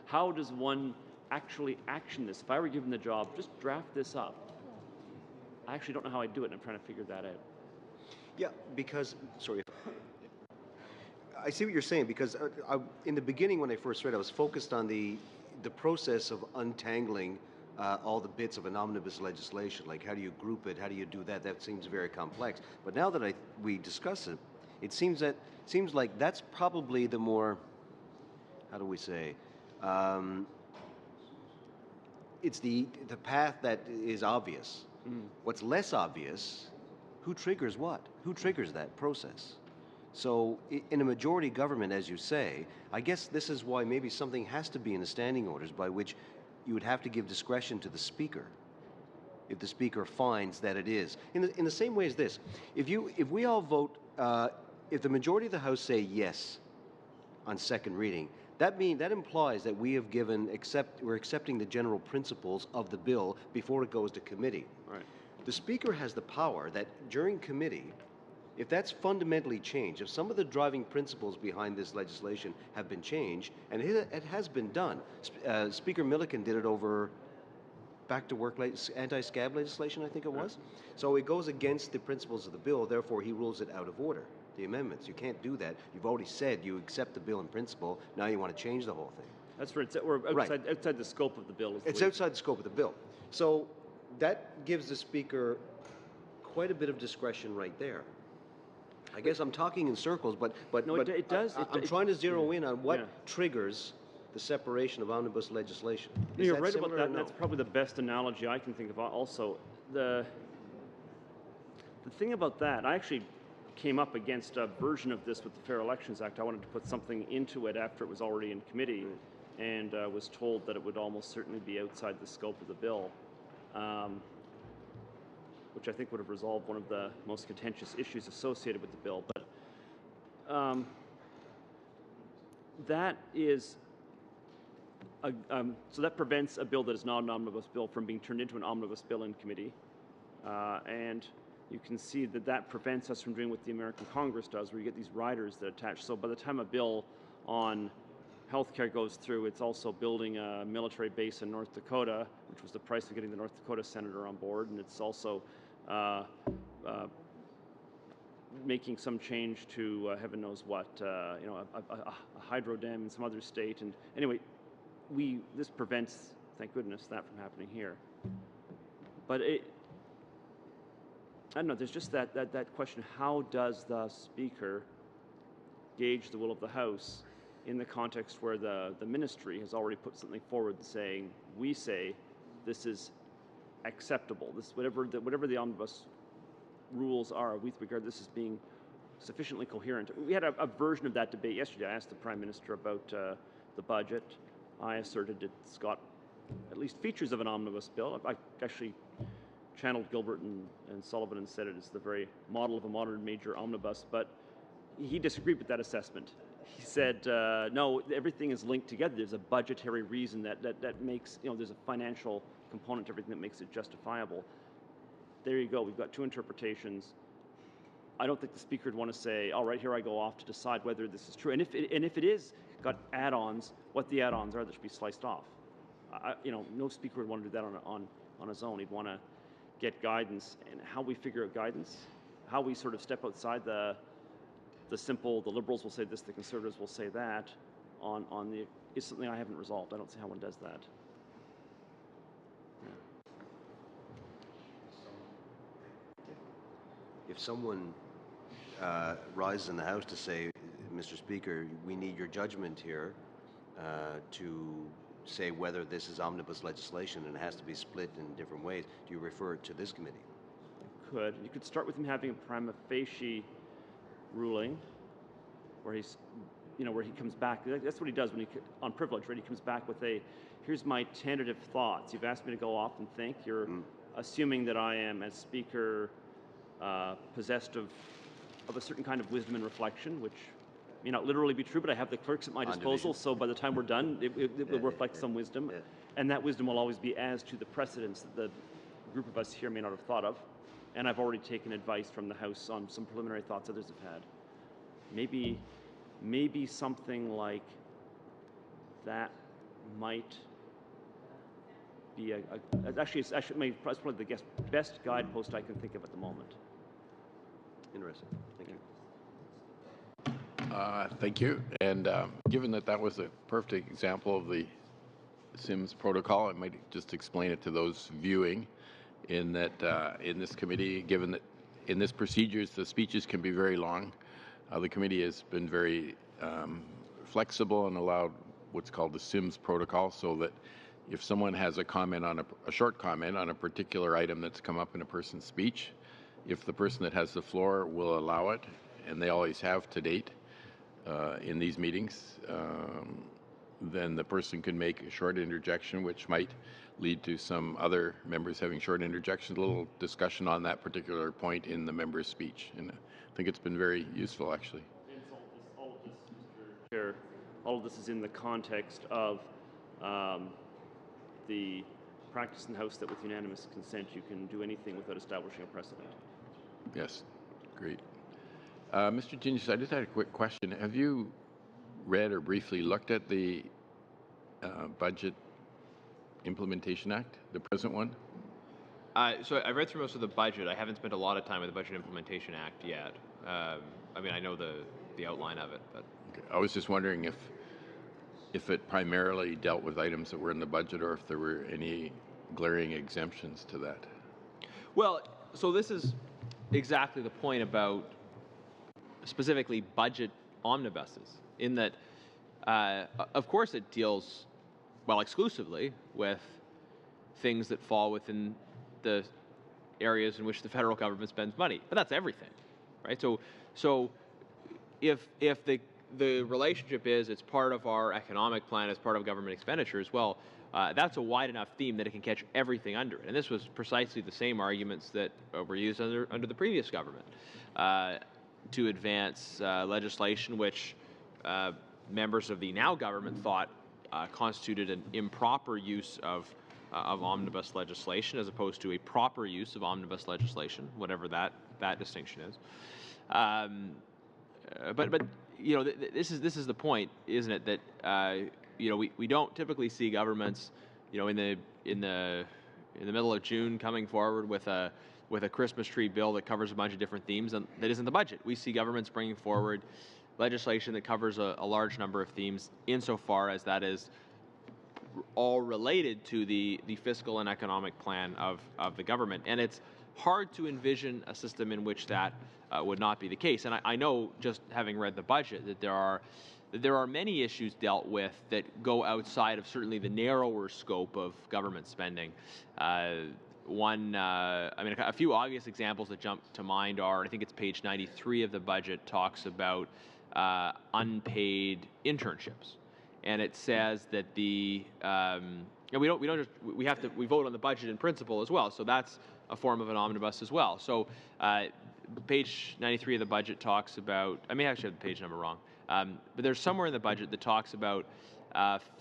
Speaker 6: How does one actually action this? If I were given the job, just draft this up. I actually don't know how I'd do it, and I'm trying to figure that out.
Speaker 5: Yeah, because, sorry, I see what you're saying, because in the beginning when I first read, I was focused on the process of untangling all the bits of an omnibus legislation, like how do you group it, how do you do that? That seems very complex. But now that we discuss it, it seems like that's probably the more, how do we say, it's the path that is obvious. What's less obvious, who triggers what? Who triggers that process? So in a majority government, as you say, I guess this is why maybe something has to be in the standing orders, by which you would have to give discretion to the Speaker if the Speaker finds that it is. In the same way as this, if we all vote, if the majority of the House say yes on second reading, that implies that we're accepting the general principles of the bill before it goes to committee.
Speaker 6: Right.
Speaker 5: The Speaker has the power that during committee, if that's fundamentally changed, if some of the driving principles behind this legislation have been changed, and it has been done, Speaker Milliken did it over back to work anti-scab legislation, I think it was. So it goes against the principles of the bill. Therefore, he rules it out of order. The amendments. You can't do that. You've already said you accept the bill in principle. Now you want to change the whole thing.
Speaker 6: That's right. We're outside the scope of the bill.
Speaker 5: It's outside the scope of the bill. So that gives the Speaker quite a bit of discretion right there. I guess I'm talking in circles, but
Speaker 6: it does.
Speaker 5: I'm trying to zero in on what triggers the separation of omnibus legislation.
Speaker 6: You're right about that, and that's probably the best analogy I can think of. Also, the thing about that, I actually came up against a version of this with the Fair Elections Act. I wanted to put something into it after it was already in committee, and was told that it would almost certainly be outside the scope of the bill, which I think would have resolved one of the most contentious issues associated with the bill. But that is so that prevents a bill that is not an omnibus bill from being turned into an omnibus bill in committee, and you can see that that prevents us from doing what the American Congress does, where you get these riders that attach. So by the time a bill on healthcare goes through, it's also building a military base in North Dakota, which was the price of getting the North Dakota senator on board, and it's also making some change to heaven knows what, a hydro dam in some other state. And anyway, this prevents, thank goodness, that from happening here. But I don't know, there's just that question, how does the Speaker gauge the will of the House in the context where the ministry has already put something forward saying, we say this is acceptable, this whatever the omnibus rules are, we regard this as being sufficiently coherent. We had a version of that debate yesterday. I asked the Prime Minister about the budget. I asserted it's got at least features of an omnibus bill. I actually channeled Gilbert and Sullivan and said it is the very model of a modern major omnibus, but he disagreed with that assessment. He said, no, everything is linked together. There's a budgetary reason that makes, there's a financial component to everything that makes it justifiable. There you go. We've got two interpretations. I don't think the Speaker would want to say, all right, here I go off to decide whether this is true. And if it is got add-ons, what the add-ons are that should be sliced off. No Speaker would want to do that on his own. He'd want to get guidance, and how we figure out guidance, how we sort of step outside the simple, the Liberals will say this, the Conservatives will say that, is something I haven't resolved. I don't see how one does that.
Speaker 5: If someone rises in the House to say, Mr. Speaker, we need your judgment here to say whether this is omnibus legislation and it has to be split in different ways, do you refer it to this committee?
Speaker 6: You could start with him having a prima facie ruling where where he comes back. That's what he does on privilege, right? He comes back with here's my tentative thoughts. You've asked me to go off and think. You're assuming that I am, as Speaker, possessed of a certain kind of wisdom and reflection, which may not literally be true, but I have the clerks at my disposal, so by the time we're done, it will reflect some wisdom. Yeah. And that wisdom will always be as to the precedents that the group of us here may not have thought of. And I've already taken advice from the House on some preliminary thoughts others have had. Maybe something like that might be it's probably the best guidepost I can think of at the moment.
Speaker 5: Interesting. Thank you.
Speaker 1: Thank you. And given that was a perfect example of the Sims protocol, I might just explain it to those viewing in that in this committee, given that in this procedures, the speeches can be very long. The committee has been very flexible and allowed what's called the Sims protocol, so that if someone has a comment on a short comment on a particular item that's come up in a person's speech, if the person that has the floor will allow it, and they always have to date in these meetings, then the person can make a short interjection, which might lead to some other members having short interjections, a little discussion on that particular point in the member's speech. And I think it's been very useful, actually.
Speaker 6: All of this, Mr. Chair, all of this is in the context of the practice in the House that with unanimous consent you can do anything without establishing a precedent.
Speaker 1: Yes, great. Mr. Genius, I just had a quick question. Have you read or briefly looked at the budget Implementation Act, the present one?
Speaker 3: So I read through most of the budget. I haven't spent a lot of time with the Budget Implementation Act yet. I mean, I know the outline of it, but
Speaker 1: Okay. I was just wondering if it primarily dealt with items that were in the budget or if there were any glaring exemptions to that.
Speaker 3: well, so this is exactly the point about specifically budget omnibuses, in that, of course, it deals, well, exclusively with things that fall within the areas in which the federal government spends money, but that's everything, right? So if the relationship is it's part of our economic plan as part of government expenditures, well, that's a wide enough theme that it can catch everything under it. And this was precisely the same arguments that were used under the previous government to advance legislation which members of the now government thought constituted an improper use of omnibus legislation as opposed to a proper use of omnibus legislation, whatever that distinction is. But you know, this is the point, isn't it? That you know, we don't typically see governments, you know, in the middle of June coming forward with a Christmas tree bill that covers a bunch of different themes and that isn't the budget. We see governments bringing forward legislation that covers a large number of themes insofar as that is all related to the fiscal and economic plan of the government. And it's hard to envision a system in which that would not be the case. And I know, just having read the budget, that there are many issues dealt with that go outside of certainly the narrower scope of government spending. I mean, a few obvious examples that jump to mind are, I think it's page 93 of the budget talks about unpaid internships. And it says that we vote on the budget in principle as well. So that's a form of an omnibus as well. So page 93 of the budget talks about, I may actually have the page number wrong, but there's somewhere in the budget that talks about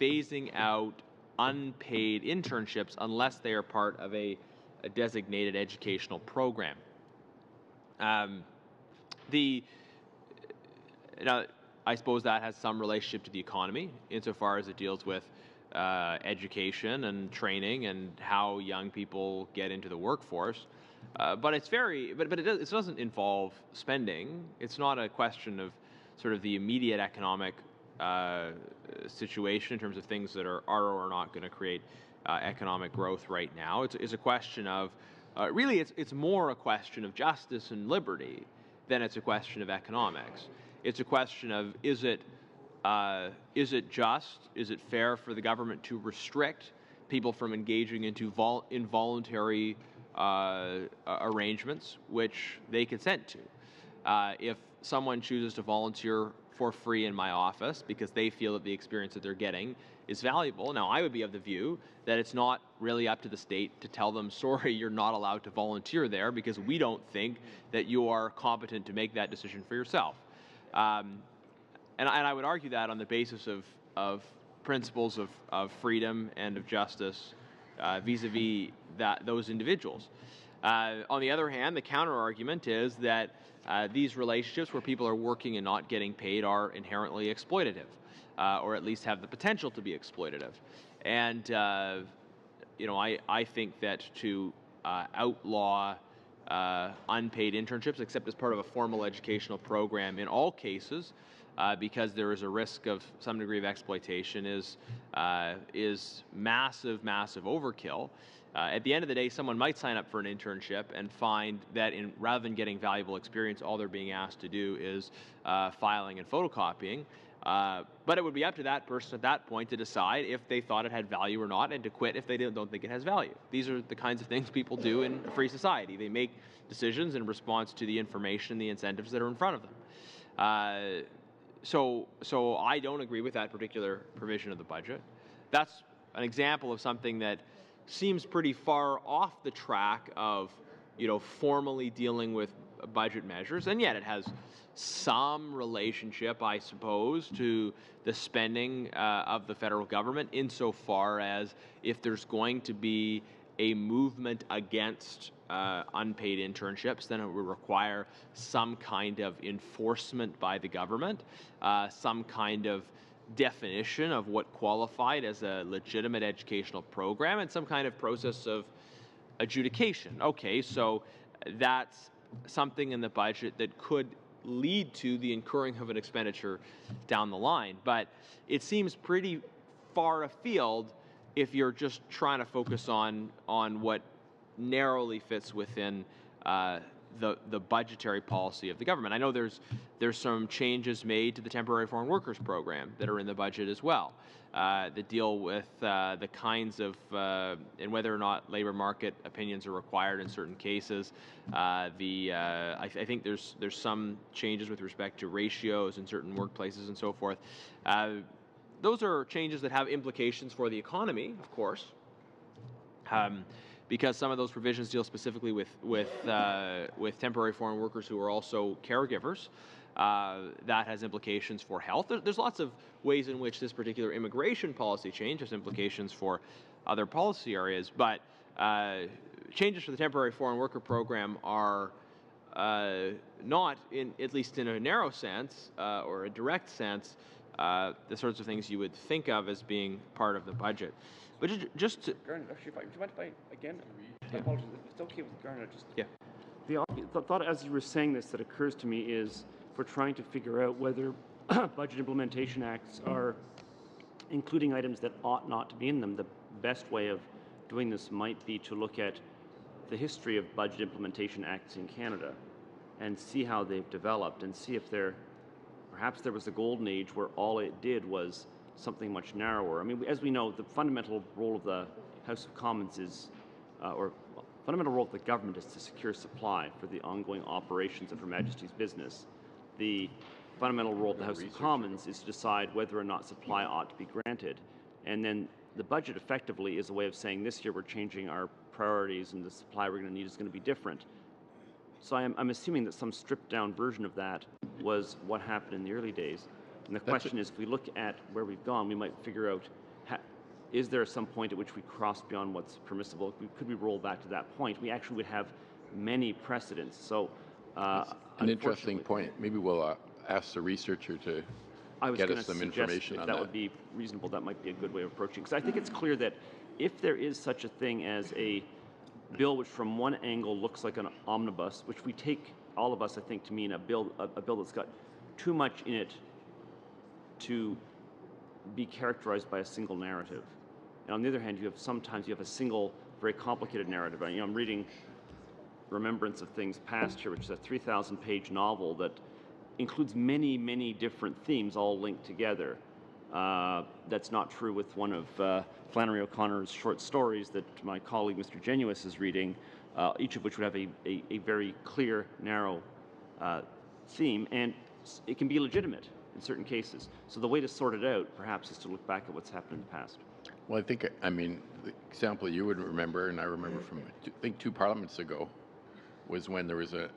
Speaker 3: phasing out unpaid internships unless they are part of a designated educational program. Now, I suppose that has some relationship to the economy insofar as it deals with education and training and how young people get into the workforce. But it doesn't involve spending. It's not a question of sort of the immediate economic situation in terms of things that are or are not going to create economic growth right now. It's a question of really it's more a question of justice and liberty than it's a question of economics. It's a question of is it just, is it fair for the government to restrict people from engaging into involuntary arrangements which they consent to? If someone chooses to volunteer for free in my office because they feel that the experience that they're getting is valuable, now I would be of the view that it's not really up to the state to tell them, sorry, you're not allowed to volunteer there because we don't think that you are competent to make that decision for yourself. And I would argue that on the basis of principles of freedom and of justice vis-a-vis those individuals. On the other hand, the counter-argument is that these relationships where people are working and not getting paid are inherently exploitative, or at least have the potential to be exploitative. And you know, I think that to outlaw unpaid internships, except as part of a formal educational program in all cases, because there is a risk of some degree of exploitation, is massive overkill. At the end of the day, someone might sign up for an internship and find that rather than getting valuable experience, all they're being asked to do is filing and photocopying. But it would be up to that person at that point to decide if they thought it had value or not, and to quit if they don't think it has value. These are the kinds of things people do in a free society. They make decisions in response to the information and the incentives that are in front of them. So I don't agree with that particular provision of the budget. That's an example of something that seems pretty far off the track of, you know, formally dealing with budget measures, and yet it has some relationship, I suppose, to the spending of the federal government, insofar as if there's going to be a movement against unpaid internships, then it would require some kind of enforcement by the government, some kind of definition of what qualified as a legitimate educational program and some kind of process of adjudication. Okay, so that's something in the budget that could lead to the incurring of an expenditure down the line. But it seems pretty far afield if you're just trying to focus on what narrowly fits within the budgetary policy of the government. I know there's some changes made to the temporary foreign workers program that are in the budget as well, that deal with the kinds of and whether or not labor market opinions are required in certain cases. I think there's some changes with respect to ratios in certain workplaces and so forth. Those are changes that have implications for the economy, of course. Because some of those provisions deal specifically with temporary foreign workers who are also caregivers. That has implications for health. There's lots of ways in which this particular immigration policy change has implications for other policy areas, but changes for the temporary foreign worker program are not, at least in a narrow sense or a direct sense, the sorts of things you would think of as being part of the budget. But just to...
Speaker 6: Garnet, actually, do you mind if I, again, I apologize, if it's okay with Garnet, just...
Speaker 3: Yeah.
Speaker 6: The thought as you were saying this that occurs to me is we're trying to figure out whether budget implementation acts are including items that ought not to be in them. The best way of doing this might be to look at the history of budget implementation acts in Canada and see how they've developed and see if perhaps there was a golden age where all it did was something much narrower. I mean, as we know, the fundamental role of the House of Commons is, fundamental role of the government is to secure supply for the ongoing operations of Her Majesty's business. The fundamental role of the House of Commons is to decide whether or not supply ought to be granted. And then the budget effectively is a way of saying this year we're changing our priorities and the supply we're going to need is going to be different. So I'm assuming that some stripped down version of that was what happened in the early days. And the question is, if we look at where we've gone, we might figure out, is there some point at which we cross beyond what's permissible? Could we roll back to that point? We actually would have many precedents. So,
Speaker 1: an interesting point. Maybe we'll ask the researcher to get us some information on that.
Speaker 6: That would be reasonable. That might be a good way of approaching. Because I think it's clear that if there is such a thing as a bill which from one angle looks like an omnibus, which we take, all of us, I think, to mean a bill that's got too much in it to be characterized by a single narrative. And on the other hand, sometimes you have a single, very complicated narrative. I'm reading Remembrance of Things Past here, which is a 3,000-page novel that includes many, many different themes all linked together. That's not true with one of Flannery O'Connor's short stories that my colleague Mr. Genuis is reading, each of which would have a very clear, narrow theme, and it can be legitimate in certain cases. So the way to sort it out, perhaps, is to look back at what's happened in the past.
Speaker 1: Well, I mean, the example you would remember, and I remember from, I think, 2 parliaments ago, was when there was a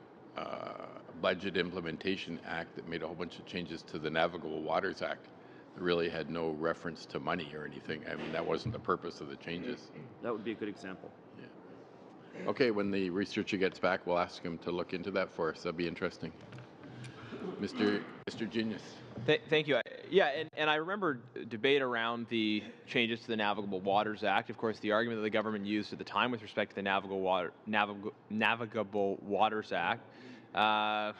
Speaker 1: Budget Implementation Act that made a whole bunch of changes to the Navigable Waters Act that really had no reference to money or anything. I mean, that wasn't the purpose of the changes.
Speaker 6: That would be a good example.
Speaker 1: Yeah. Okay, when the researcher gets back, we'll ask him to look into that for us. That'd be interesting. Mr. Genius.
Speaker 3: Thank you. Yeah, and I remember debate around the changes to the Navigable Waters Act. Of course, the argument that the government used at the time with respect to the Navigable Waters Act. No,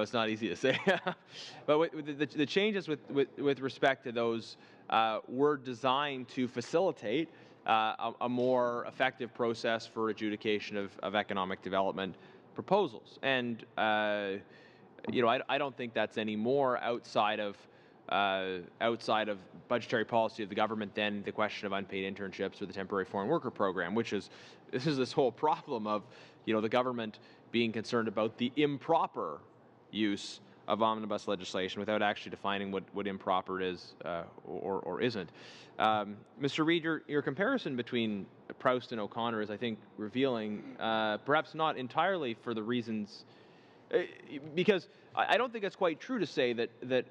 Speaker 3: it's not easy to say. But the changes with respect to those were designed to facilitate a more effective process for adjudication of economic development proposals. And I don't think that's any more outside of budgetary policy of the government than the question of unpaid internships or the temporary foreign worker program, which is this whole problem of the government being concerned about the improper use of omnibus legislation without actually defining what improper is or isn't. Mr. Reid, your comparison between Proust and O'Connor is, I think, revealing, perhaps not entirely for the reasons, because I don't think it's quite true to say that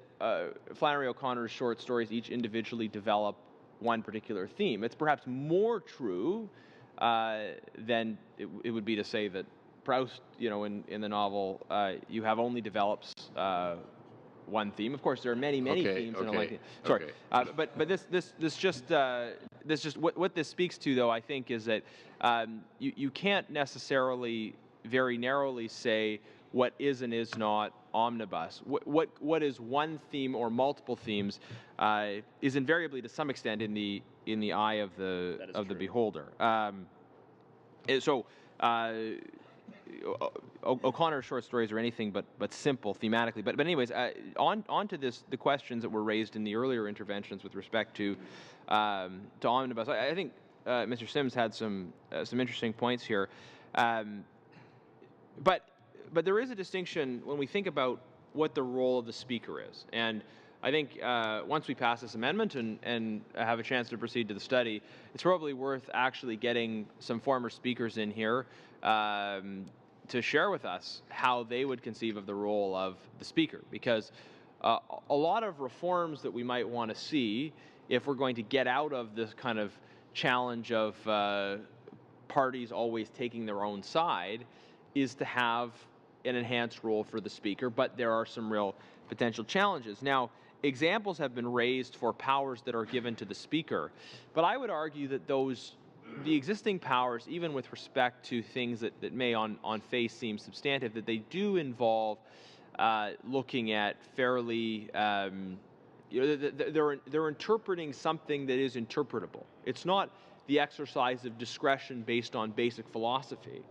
Speaker 3: Flannery O'Connor's short stories each individually develop one particular theme. It's perhaps more true than it would be to say that Proust, in the novel, you have only develops one theme. Of course, there are many themes in a lengthy. Sorry, but this just what this speaks to, though, I think, is that you can't necessarily very narrowly say what is and is not omnibus. What is one theme or multiple themes is invariably, to some extent, in the eye of the beholder. O'Connor's short stories are anything but simple thematically. But anyways, on to the questions that were raised in the earlier interventions with respect to omnibus. I think Mr. Sims had some interesting points here. But there is a distinction when we think about what the role of the Speaker is. And I think once we pass this amendment and have a chance to proceed to the study, it's probably worth actually getting some former speakers in here to share with us how they would conceive of the role of the Speaker. Because a lot of reforms that we might want to see, if we're going to get out of this kind of challenge of parties always taking their own side, is to have an enhanced role for the Speaker, but there are some real potential challenges. Now, examples have been raised for powers that are given to the Speaker, but I would argue that the existing powers, even with respect to things that may on face seem substantive, that they do involve looking at fairly, they're interpreting something that is interpretable. It's not the exercise of discretion based on basic philosophy,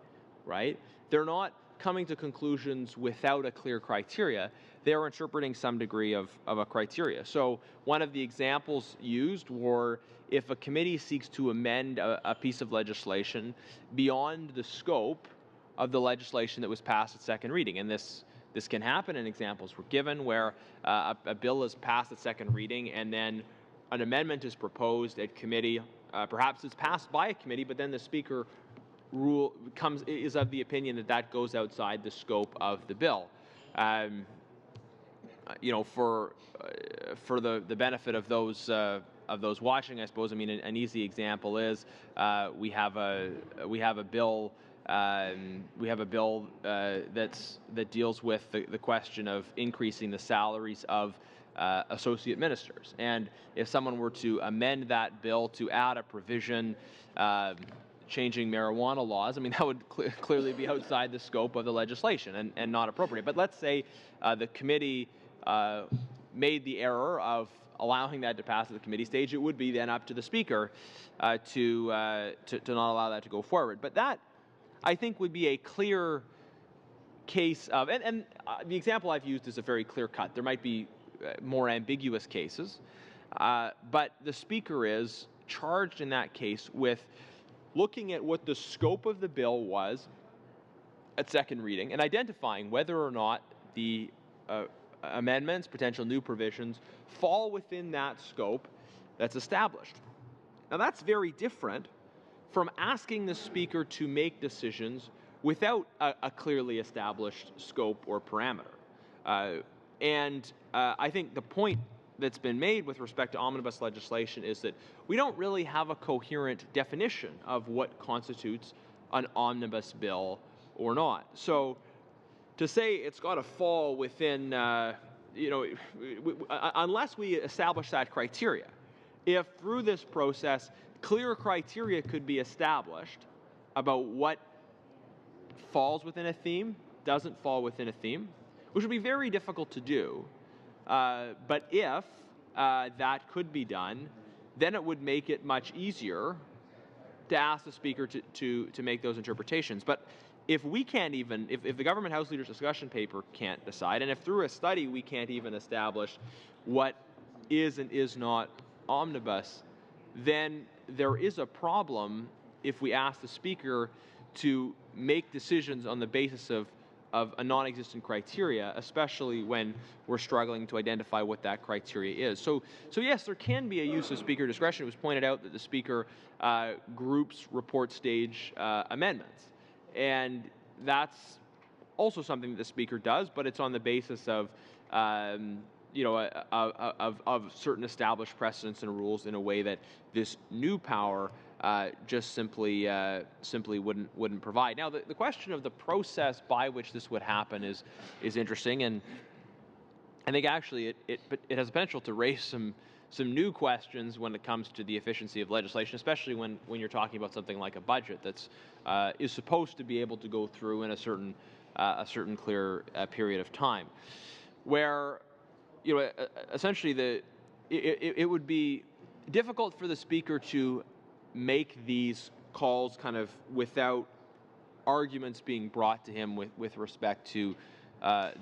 Speaker 3: right? They're not coming to conclusions without a clear criteria. They're interpreting some degree of a criteria. So one of the examples used were if a committee seeks to amend a piece of legislation beyond the scope of the legislation that was passed at second reading. And this can happen, and examples were given where a bill is passed at second reading and then an amendment is proposed at committee. Perhaps it's passed by a committee, but then the Speaker is of the opinion that goes outside the scope of the bill. For the benefit of those watching, I suppose. I mean, an easy example is we have a bill that deals with the question of increasing the salaries of associate ministers. And if someone were to amend that bill to add a provision changing marijuana laws, I mean, that would clearly be outside the scope of the legislation and not appropriate. But let's say the committee made the error of allowing that to pass at the committee stage. It would be then up to the Speaker to not allow that to go forward. But that, I think, would be a clear case of, and the example I've used is a very clear cut. There might be more ambiguous cases, but the Speaker is charged in that case with looking at what the scope of the bill was at second reading and identifying whether or not the amendments, potential new provisions, fall within that scope that's established. Now, that's very different from asking the Speaker to make decisions without a clearly established scope or parameter. I think the point that's been made with respect to omnibus legislation is that we don't really have a coherent definition of what constitutes an omnibus bill or not. So to say it's got to fall within, unless we establish that criteria, if through this process clear criteria could be established about what falls within a theme, doesn't fall within a theme, which would be very difficult to do, but if that could be done, then it would make it much easier to ask the Speaker to make those interpretations. But if we can't even, if the Government House Leaders discussion paper can't decide, and if through a study we can't even establish what is and is not omnibus, then there is a problem if we ask the Speaker to make decisions on the basis of a non-existent criteria, especially when we're struggling to identify what that criteria is. So yes, there can be a use of Speaker discretion. It was pointed out that the Speaker groups report stage amendments. And that's also something that the Speaker does, but it's on the basis of certain established precedents and rules in a way that this new power just simply wouldn't provide. Now, the question of the process by which this would happen is interesting, and I think actually it has the potential to raise some new questions when it comes to the efficiency of legislation, especially when you're talking about something like a budget that's is supposed to be able to go through in a certain clear period of time, where essentially it would be difficult for the speaker to make these calls kind of without arguments being brought to him with respect to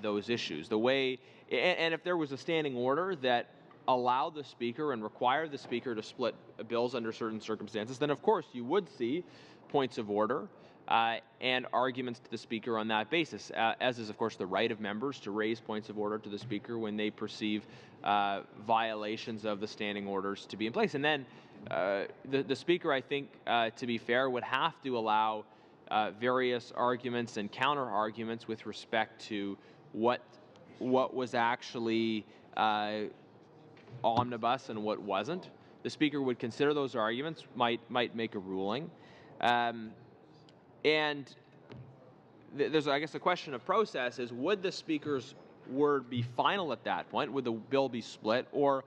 Speaker 3: those issues. The way, and if there was a standing order that allowed the speaker and required the speaker to split bills under certain circumstances, then of course you would see points of order and arguments to the speaker on that basis, as is of course the right of members to raise points of order to the speaker when they perceive violations of the standing orders to be in place. And then the speaker, I think, to be fair, would have to allow various arguments and counter arguments with respect to what was actually omnibus and what wasn't. The speaker would consider those arguments, might make a ruling, and there's, I guess, a question of process is, would the speaker's word be final at that point? Would the bill be split, or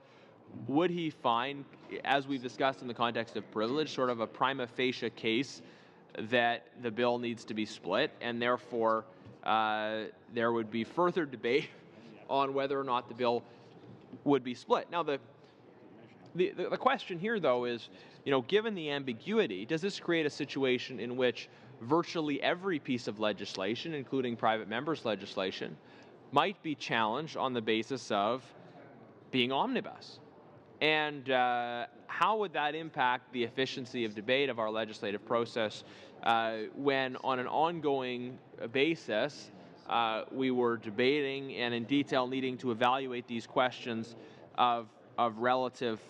Speaker 3: would he find, as we've discussed in the context of privilege, sort of a prima facie case that the bill needs to be split, and therefore there would be further debate on whether or not the bill would be split? Now, the question here, though, is, given the ambiguity, does this create a situation in which virtually every piece of legislation, including private members' legislation, might be challenged on the basis of being omnibus? And how would that impact the efficiency of debate of our legislative process when, on an ongoing basis, we were debating and in detail needing to evaluate these questions of relative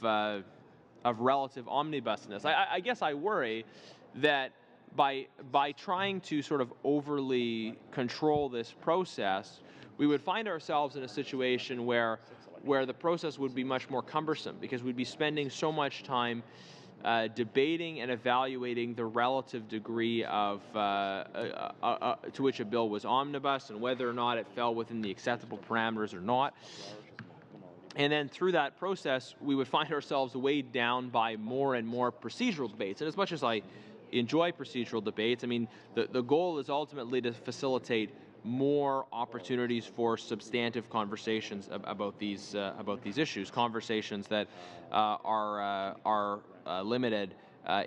Speaker 3: omnibusness? I guess I worry that by trying to sort of overly control this process, we would find ourselves in a situation where the process would be much more cumbersome, because we'd be spending so much time debating and evaluating the relative degree of to which a bill was omnibus and whether or not it fell within the acceptable parameters or not. And then through that process, we would find ourselves weighed down by more and more procedural debates. And as much as I enjoy procedural debates, I mean, the goal is ultimately to facilitate more opportunities for substantive conversations about these issues, conversations that are limited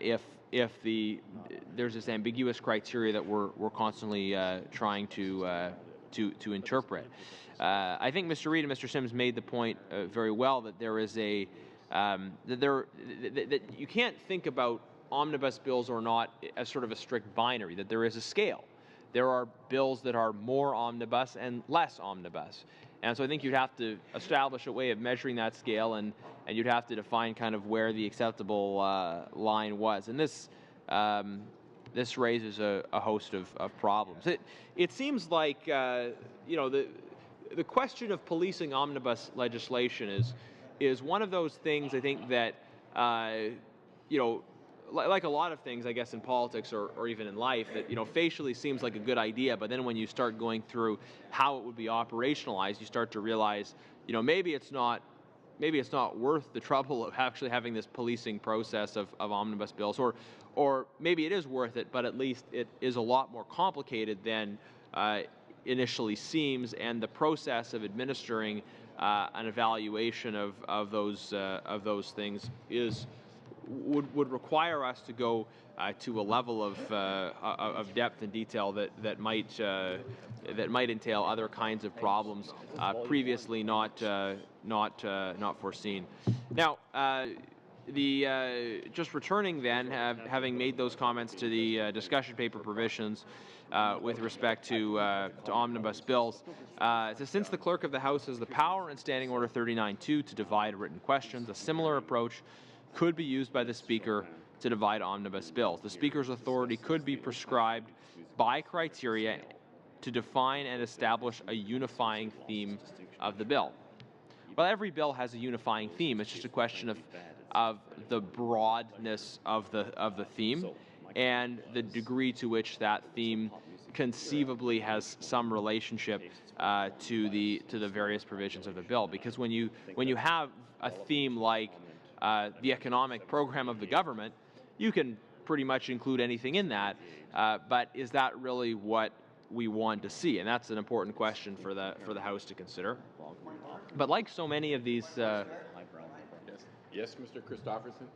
Speaker 3: if there's this ambiguous criteria that we're constantly trying to interpret. I think Mr. Reid and Mr. Sims made the point very well that there is that you can't think about omnibus bills or not as sort of a strict binary, that there is a scale. There are bills that are more omnibus and less omnibus. And so I think you'd have to establish a way of measuring that scale, and you'd have to define kind of where the acceptable line was. And this raises a host of problems. It seems like, the question of policing omnibus legislation is one of those things, I think, that, like a lot of things, I guess, in politics or even in life, that facially seems like a good idea, but then when you start going through how it would be operationalized, you start to realize, maybe it's not worth the trouble of actually having this policing process of omnibus bills, or maybe it is worth it, but at least it is a lot more complicated than initially seems, and the process of administering an evaluation of those things would require us to go to a level of depth and detail that might entail other kinds of problems previously not foreseen. Now, just returning then, having made those comments to the discussion paper provisions with respect to omnibus bills, since the Clerk of the House has the power in Standing Order 39.2 to divide written questions, a similar approach could be used by the Speaker to divide omnibus bills. The Speaker's authority could be prescribed by criteria to define and establish a unifying theme of the bill. Well, every bill has a unifying theme. It's just a question of the broadness of the theme and the degree to which that theme conceivably has some relationship to the various provisions of the bill. Because when you have a theme like the economic program of the government, you can pretty much include anything in that. But is that really what we want to see? And that's an important question for the House to consider. But like so many of these.
Speaker 1: Yes, Mr. Christofferson.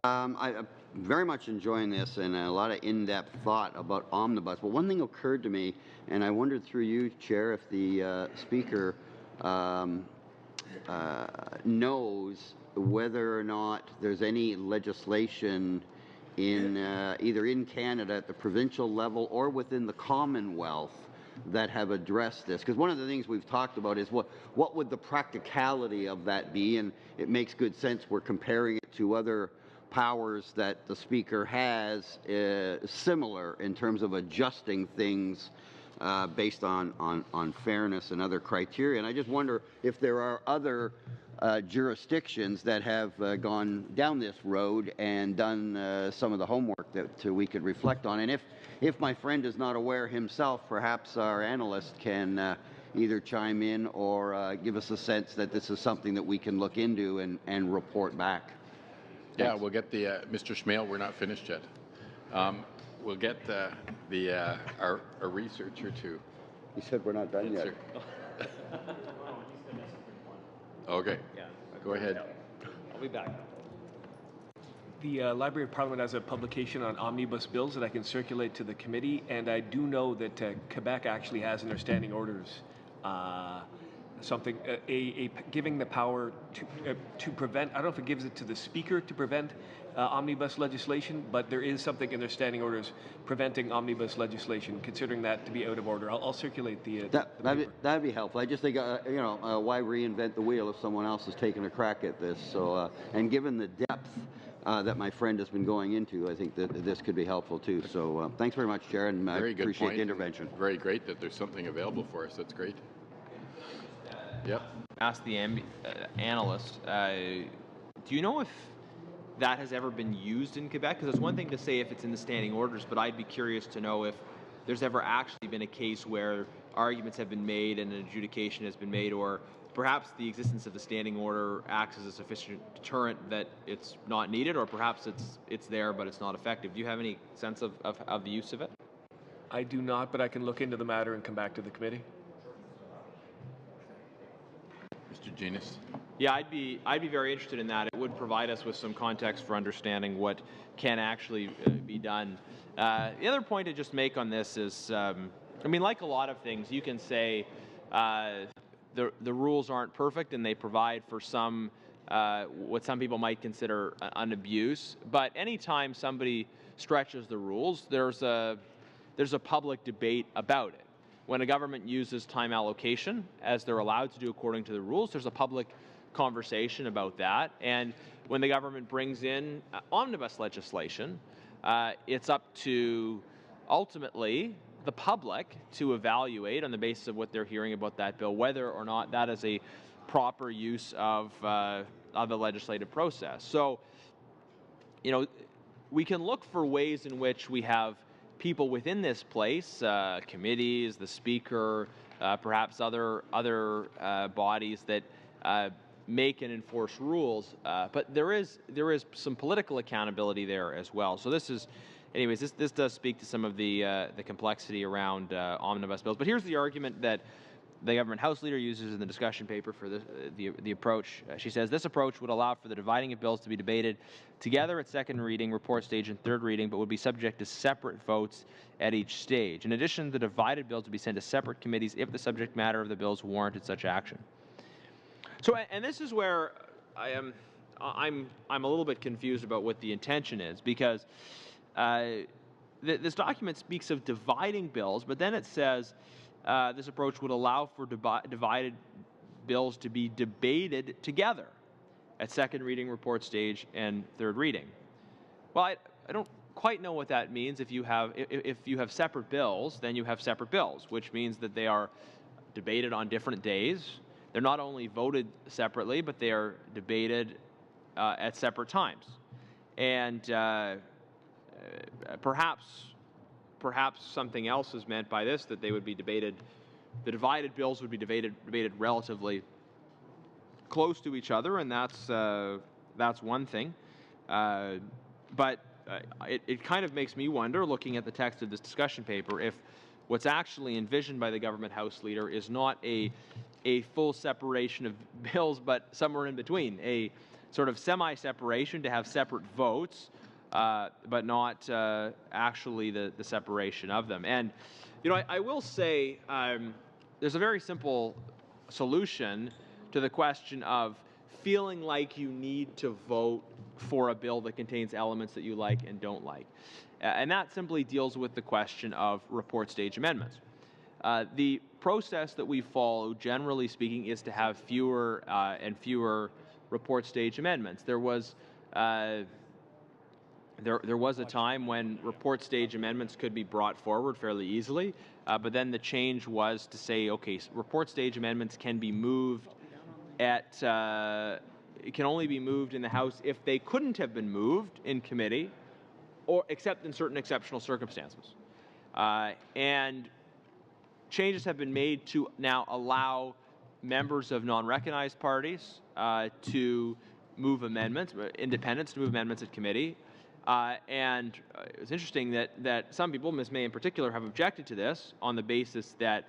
Speaker 8: I'm very much enjoying this and a lot of in-depth thought about omnibus. But one thing occurred to me, and I wondered through you, Chair, if the Speaker knows whether or not there's any legislation in either in Canada at the provincial level or within the Commonwealth that have addressed this. Because one of the things we've talked about is what would the practicality of that be, and it makes good sense. We're comparing it to other powers that the Speaker has, similar in terms of adjusting things based on fairness and other criteria. And I just wonder if there are other jurisdictions that have gone down this road and done some of the homework that we could reflect on. And if my friend is not aware himself, perhaps our analyst can either chime in or give us a sense that this is something that we can look into and report back.
Speaker 1: Yeah, thanks. We'll get the Mr. Schmale. We're not finished yet. We'll get our researcher to.
Speaker 8: He said we're not done yet.
Speaker 1: Okay. Yeah. Go ahead.
Speaker 3: I'll be back.
Speaker 9: The Library of Parliament has a publication on omnibus bills that I can circulate to the committee, and I do know that Quebec actually has in their standing orders something giving the power to prevent. I don't know if it gives it to the Speaker to prevent omnibus legislation, but there is something in their standing orders preventing omnibus legislation, considering that to be out of order. I'll circulate the.
Speaker 8: That'd be helpful. I just think why reinvent the wheel if someone else has taken a crack at this? So and given the depth that my friend has been going into, I think that this could be helpful too. So thanks very much, Chair, and I appreciate the intervention.
Speaker 1: Very great that there's something available for us. That's great. Yep.
Speaker 3: Ask the analyst, do you know if that has ever been used in Quebec? Because it's one thing to say if it's in the standing orders, but I'd be curious to know if there's ever actually been a case where arguments have been made and an adjudication has been made, or perhaps the existence of the standing order acts as a sufficient deterrent that it's not needed, or perhaps it's there but it's not effective. Do you have any sense of the use of it?
Speaker 9: I do not, but I can look into the matter and come back to the committee.
Speaker 1: Mr. Genus.
Speaker 3: Yeah, I'd be very interested in that. It would provide us with some context for understanding what can actually be done. The other point to just make on this is, like a lot of things, you can say the rules aren't perfect and they provide for some what some people might consider an abuse. But anytime somebody stretches the rules, there's a public debate about it. When a government uses time allocation, as they're allowed to do according to the rules, there's a public conversation about that. And when the government brings in omnibus legislation, it's up to, ultimately, the public to evaluate on the basis of what they're hearing about that bill, whether or not that is a proper use of the legislative process. So, we can look for ways in which we have people within this place, committees, the Speaker, perhaps other bodies that make and enforce rules, but there is some political accountability there as well. So this does speak to some of the complexity around omnibus bills. But here's the argument that the government House Leader uses in the discussion paper for the approach. She says, this approach would allow for the dividing of bills to be debated together at second reading, report stage, and third reading, but would be subject to separate votes at each stage. In addition, the divided bills would be sent to separate committees if the subject matter of the bills warranted such action. So, and this is where I'm a little bit confused about what the intention is, because this document speaks of dividing bills, but then it says this approach would allow for divided bills to be debated together at second reading, report stage, and third reading. Well, I don't quite know what that means. If you have separate bills, then you have separate bills, which means that they are debated on different days. They're not only voted separately, but they are debated at separate times. And perhaps perhaps something else is meant by this, that they would be debated, the divided bills would be debated relatively close to each other, and that's one thing. But it kind of makes me wonder, looking at the text of this discussion paper, if what's actually envisioned by the government House Leader is not a full separation of bills, but somewhere in between, a sort of semi-separation to have separate votes, but not actually the separation of them. And, I will say there's a very simple solution to the question of feeling like you need to vote for a bill that contains elements that you like and don't like. And that simply deals with the question of report stage amendments. The process that we follow, generally speaking, is to have fewer and fewer report stage amendments. There was a time when report stage amendments could be brought forward fairly easily, but then the change was to say, okay, report stage amendments can be moved it can only be moved in the House if they couldn't have been moved in committee, or except in certain exceptional circumstances. And changes have been made to now allow members of non-recognized parties to move amendments, independents to move amendments at committee. And it's interesting that some people, Ms. May in particular, have objected to this on the basis that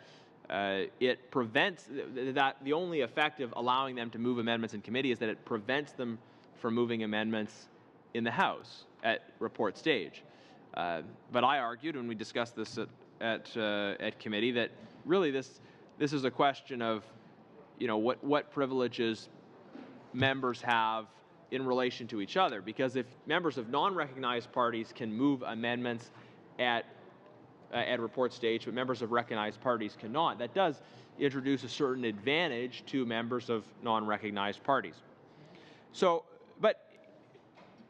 Speaker 3: it prevents that the only effect of allowing them to move amendments in committee is that it prevents them from moving amendments in the House at report stage. But I argued when we discussed this at committee that really this is a question of what privileges members have in relation to each other, because if members of non-recognized parties can move amendments at report stage, but members of recognized parties cannot, that does introduce a certain advantage to members of non-recognized parties. So, but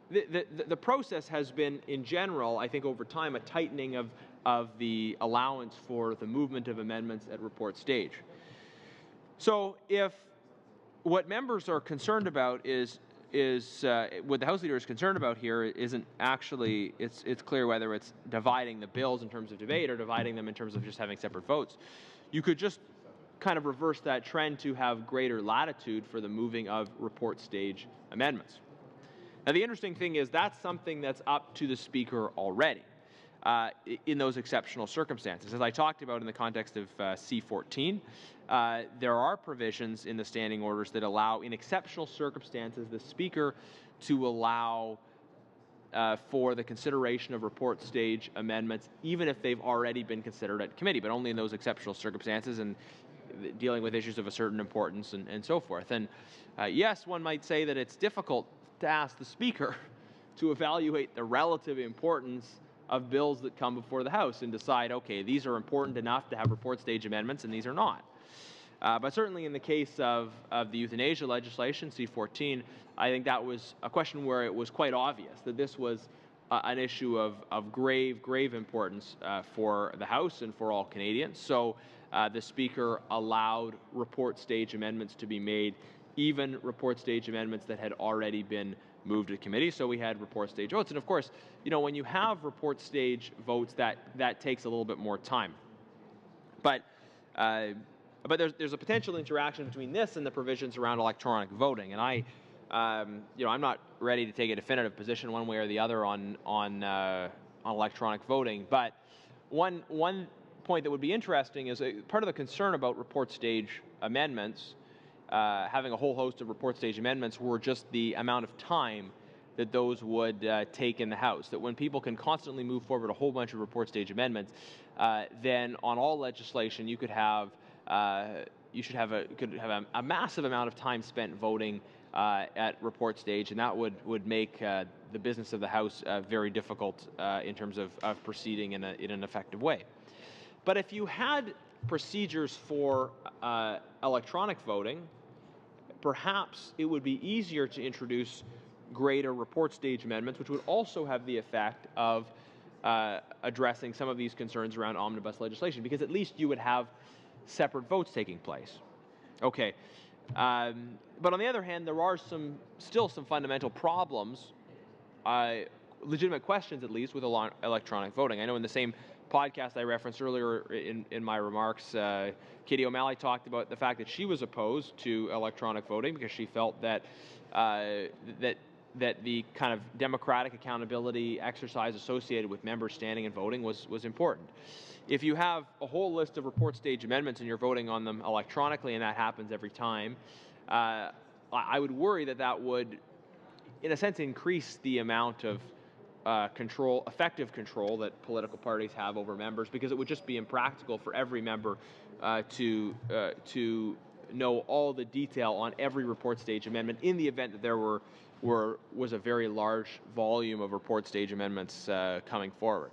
Speaker 3: the process has been, in general, I think over time, a tightening of the allowance for the movement of amendments at report stage. So if what members are concerned about is what the House Leader is concerned about here isn't actually, it's clear whether it's dividing the bills in terms of debate or dividing them in terms of just having separate votes. You could just kind of reverse that trend to have greater latitude for the moving of report stage amendments. Now, the interesting thing is that's something that's up to the Speaker already in those exceptional circumstances. As I talked about in the context of C14, there are provisions in the standing orders that allow, in exceptional circumstances, the Speaker to allow for the consideration of report stage amendments, even if they've already been considered at committee, but only in those exceptional circumstances and dealing with issues of a certain importance and so forth. And yes, one might say that it's difficult to ask the Speaker to evaluate the relative importance of bills that come before the House and decide, okay, these are important enough to have report stage amendments and these are not. But certainly in the case of the euthanasia legislation, C14, I think that was a question where it was quite obvious that this was an issue of grave importance for the House and for all Canadians. So the Speaker allowed report stage amendments to be made, even report stage amendments that had already been moved to committee. So we had report stage votes. And of course, when you have report stage votes, that takes a little bit more time. But there's a potential interaction between this and the provisions around electronic voting. And I'm not ready to take a definitive position one way or the other on electronic voting. But one point that would be interesting is part of the concern about report stage amendments, having a whole host of report stage amendments, were just the amount of time that those would take in the House. That when people can constantly move forward a whole bunch of report stage amendments, then on all legislation you could have a massive amount of time spent voting at report stage, and that would make the business of the House very difficult in terms of proceeding in an effective way. But if you had procedures for electronic voting, perhaps it would be easier to introduce greater report stage amendments, which would also have the effect of addressing some of these concerns around omnibus legislation, because at least you would have separate votes taking place. Okay. But on the other hand, there are still some fundamental problems, legitimate questions at least, with electronic voting. I know in the same podcast I referenced earlier in my remarks, Katie O'Malley talked about the fact that she was opposed to electronic voting because she felt that that the kind of democratic accountability exercise associated with members standing and voting was important. If you have a whole list of report stage amendments and you're voting on them electronically, and that happens every time, I would worry that would, in a sense, increase the amount of effective control that political parties have over members, because it would just be impractical for every member to know all the detail on every report stage amendment in the event that there was a very large volume of report stage amendments coming forward.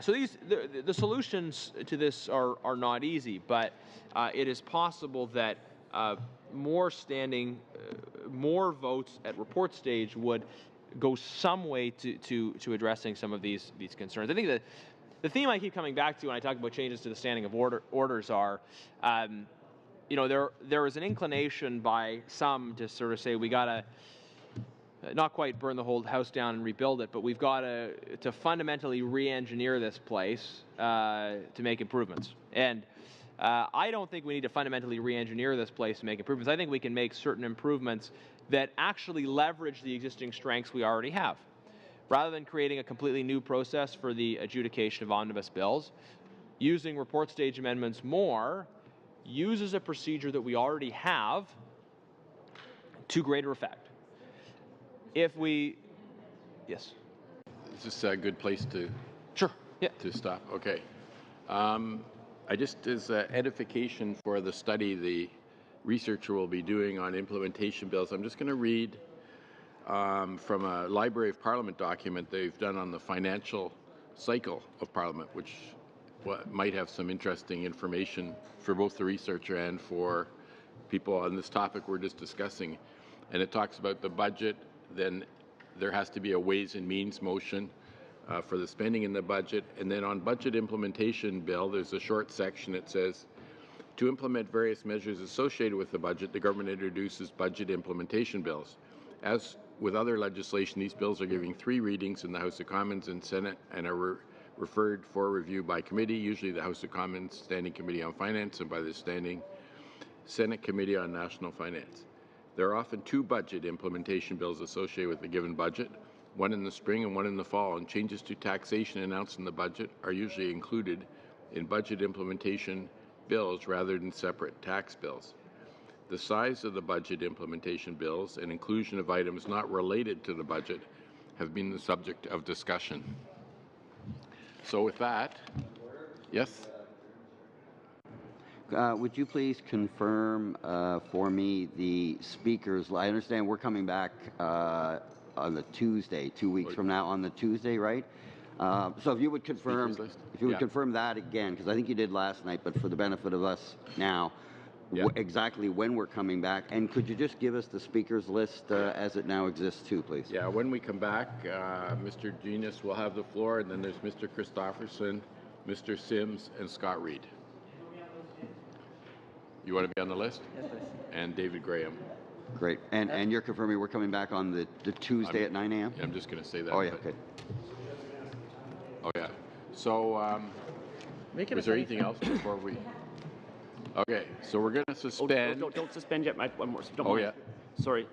Speaker 3: So the solutions to this are not easy, but it is possible that more votes at report stage would go some way to addressing some of these concerns. I think that the theme I keep coming back to when I talk about changes to the standing of orders are, there is an inclination by some to sort of say we got to not quite burn the whole house down and rebuild it, but we've got to fundamentally re-engineer this place to make improvements. And I don't think we need to fundamentally re-engineer this place to make improvements. I think we can make certain improvements that actually leverage the existing strengths we already have. Rather than creating a completely new process for the adjudication of omnibus bills, using report stage amendments more uses a procedure that we already have to greater effect. If we, yes.
Speaker 1: Is this a good place to?
Speaker 3: Sure. Yeah.
Speaker 1: To stop. Okay. I just, as edification for the study the researcher will be doing on implementation bills, I'm just going to read from a Library of Parliament document they've done on the financial cycle of Parliament, which might have some interesting information for both the researcher and for people on this topic we're just discussing. And it talks about the budget. Then there has to be a Ways and Means motion for the spending in the budget. And then on budget implementation bill, there's a short section that says, to implement various measures associated with the budget, the government introduces budget implementation bills. As with other legislation, these bills are giving 3 readings in the House of Commons and Senate and are referred for review by committee, usually the House of Commons Standing Committee on Finance and by the Standing Senate Committee on National Finance. There are often 2 budget implementation bills associated with a given budget, one in the spring and one in the fall, and changes to taxation announced in the budget are usually included in budget implementation bills rather than separate tax bills. The size of the budget implementation bills and inclusion of items not related to the budget have been the subject of discussion. So with that, yes?
Speaker 8: Would you please confirm for me the speakers? I understand we're coming back on the Tuesday, 2 weeks from now, on the Tuesday, right? So if you would confirm, confirm that again, because I think you did last night, but for the benefit of us now, exactly when we're coming back, and could you just give us the speakers list as it now exists too, please?
Speaker 1: Yeah, when we come back, Mr. Genius will have the floor, and then there's Mr. Christofferson, Mr. Sims, and Scott Reed. You want to be on the list?
Speaker 4: Yes, please.
Speaker 1: And David Graham.
Speaker 8: Great. And you're confirming we're coming back on the Tuesday at 9 a.m.?
Speaker 1: Yeah, I'm just going to say that.
Speaker 8: Oh, yeah, okay.
Speaker 1: Oh, yeah. So, is there anything else before we... Okay, so we're going to suspend...
Speaker 6: Oh, don't suspend yet. One more.
Speaker 1: Yeah.
Speaker 6: Sorry.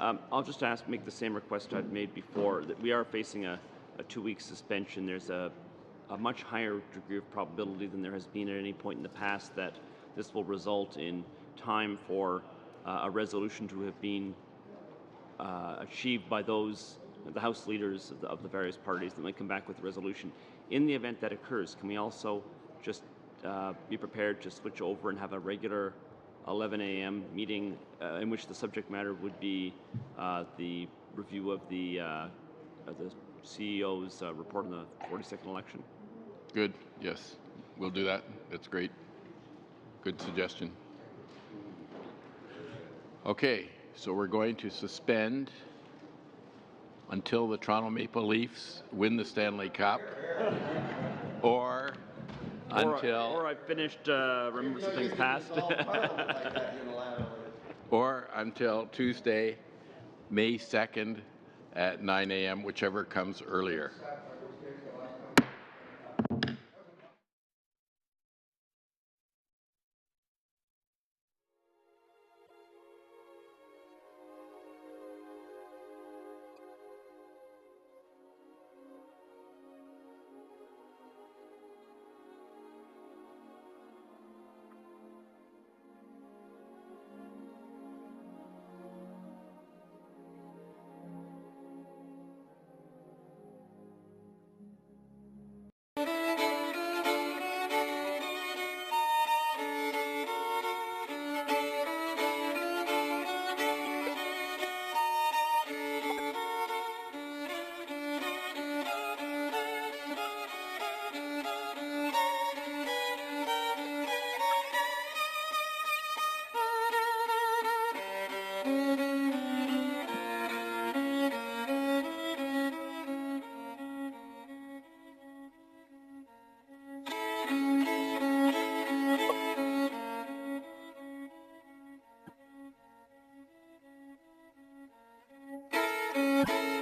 Speaker 6: I'll just make the same request I've made before, that we are facing a 2-week suspension. There's a much higher degree of probability than there has been at any point in the past that this will result in time for a resolution to have been achieved by the House leaders of the various parties that might come back with a resolution. In the event that occurs, can we also just be prepared to switch over and have a regular 11 a.m. meeting in which the subject matter would be the review of the CEO's report on the 42nd election?
Speaker 1: Good. Yes, we'll do that. That's great. Good suggestion. Okay, so we're going to suspend until the Toronto Maple Leafs win the Stanley Cup, or
Speaker 6: I've finished Remember Something's Past.
Speaker 1: or until Tuesday, May 2nd at 9 a.m., whichever comes earlier.
Speaker 10: Thank you.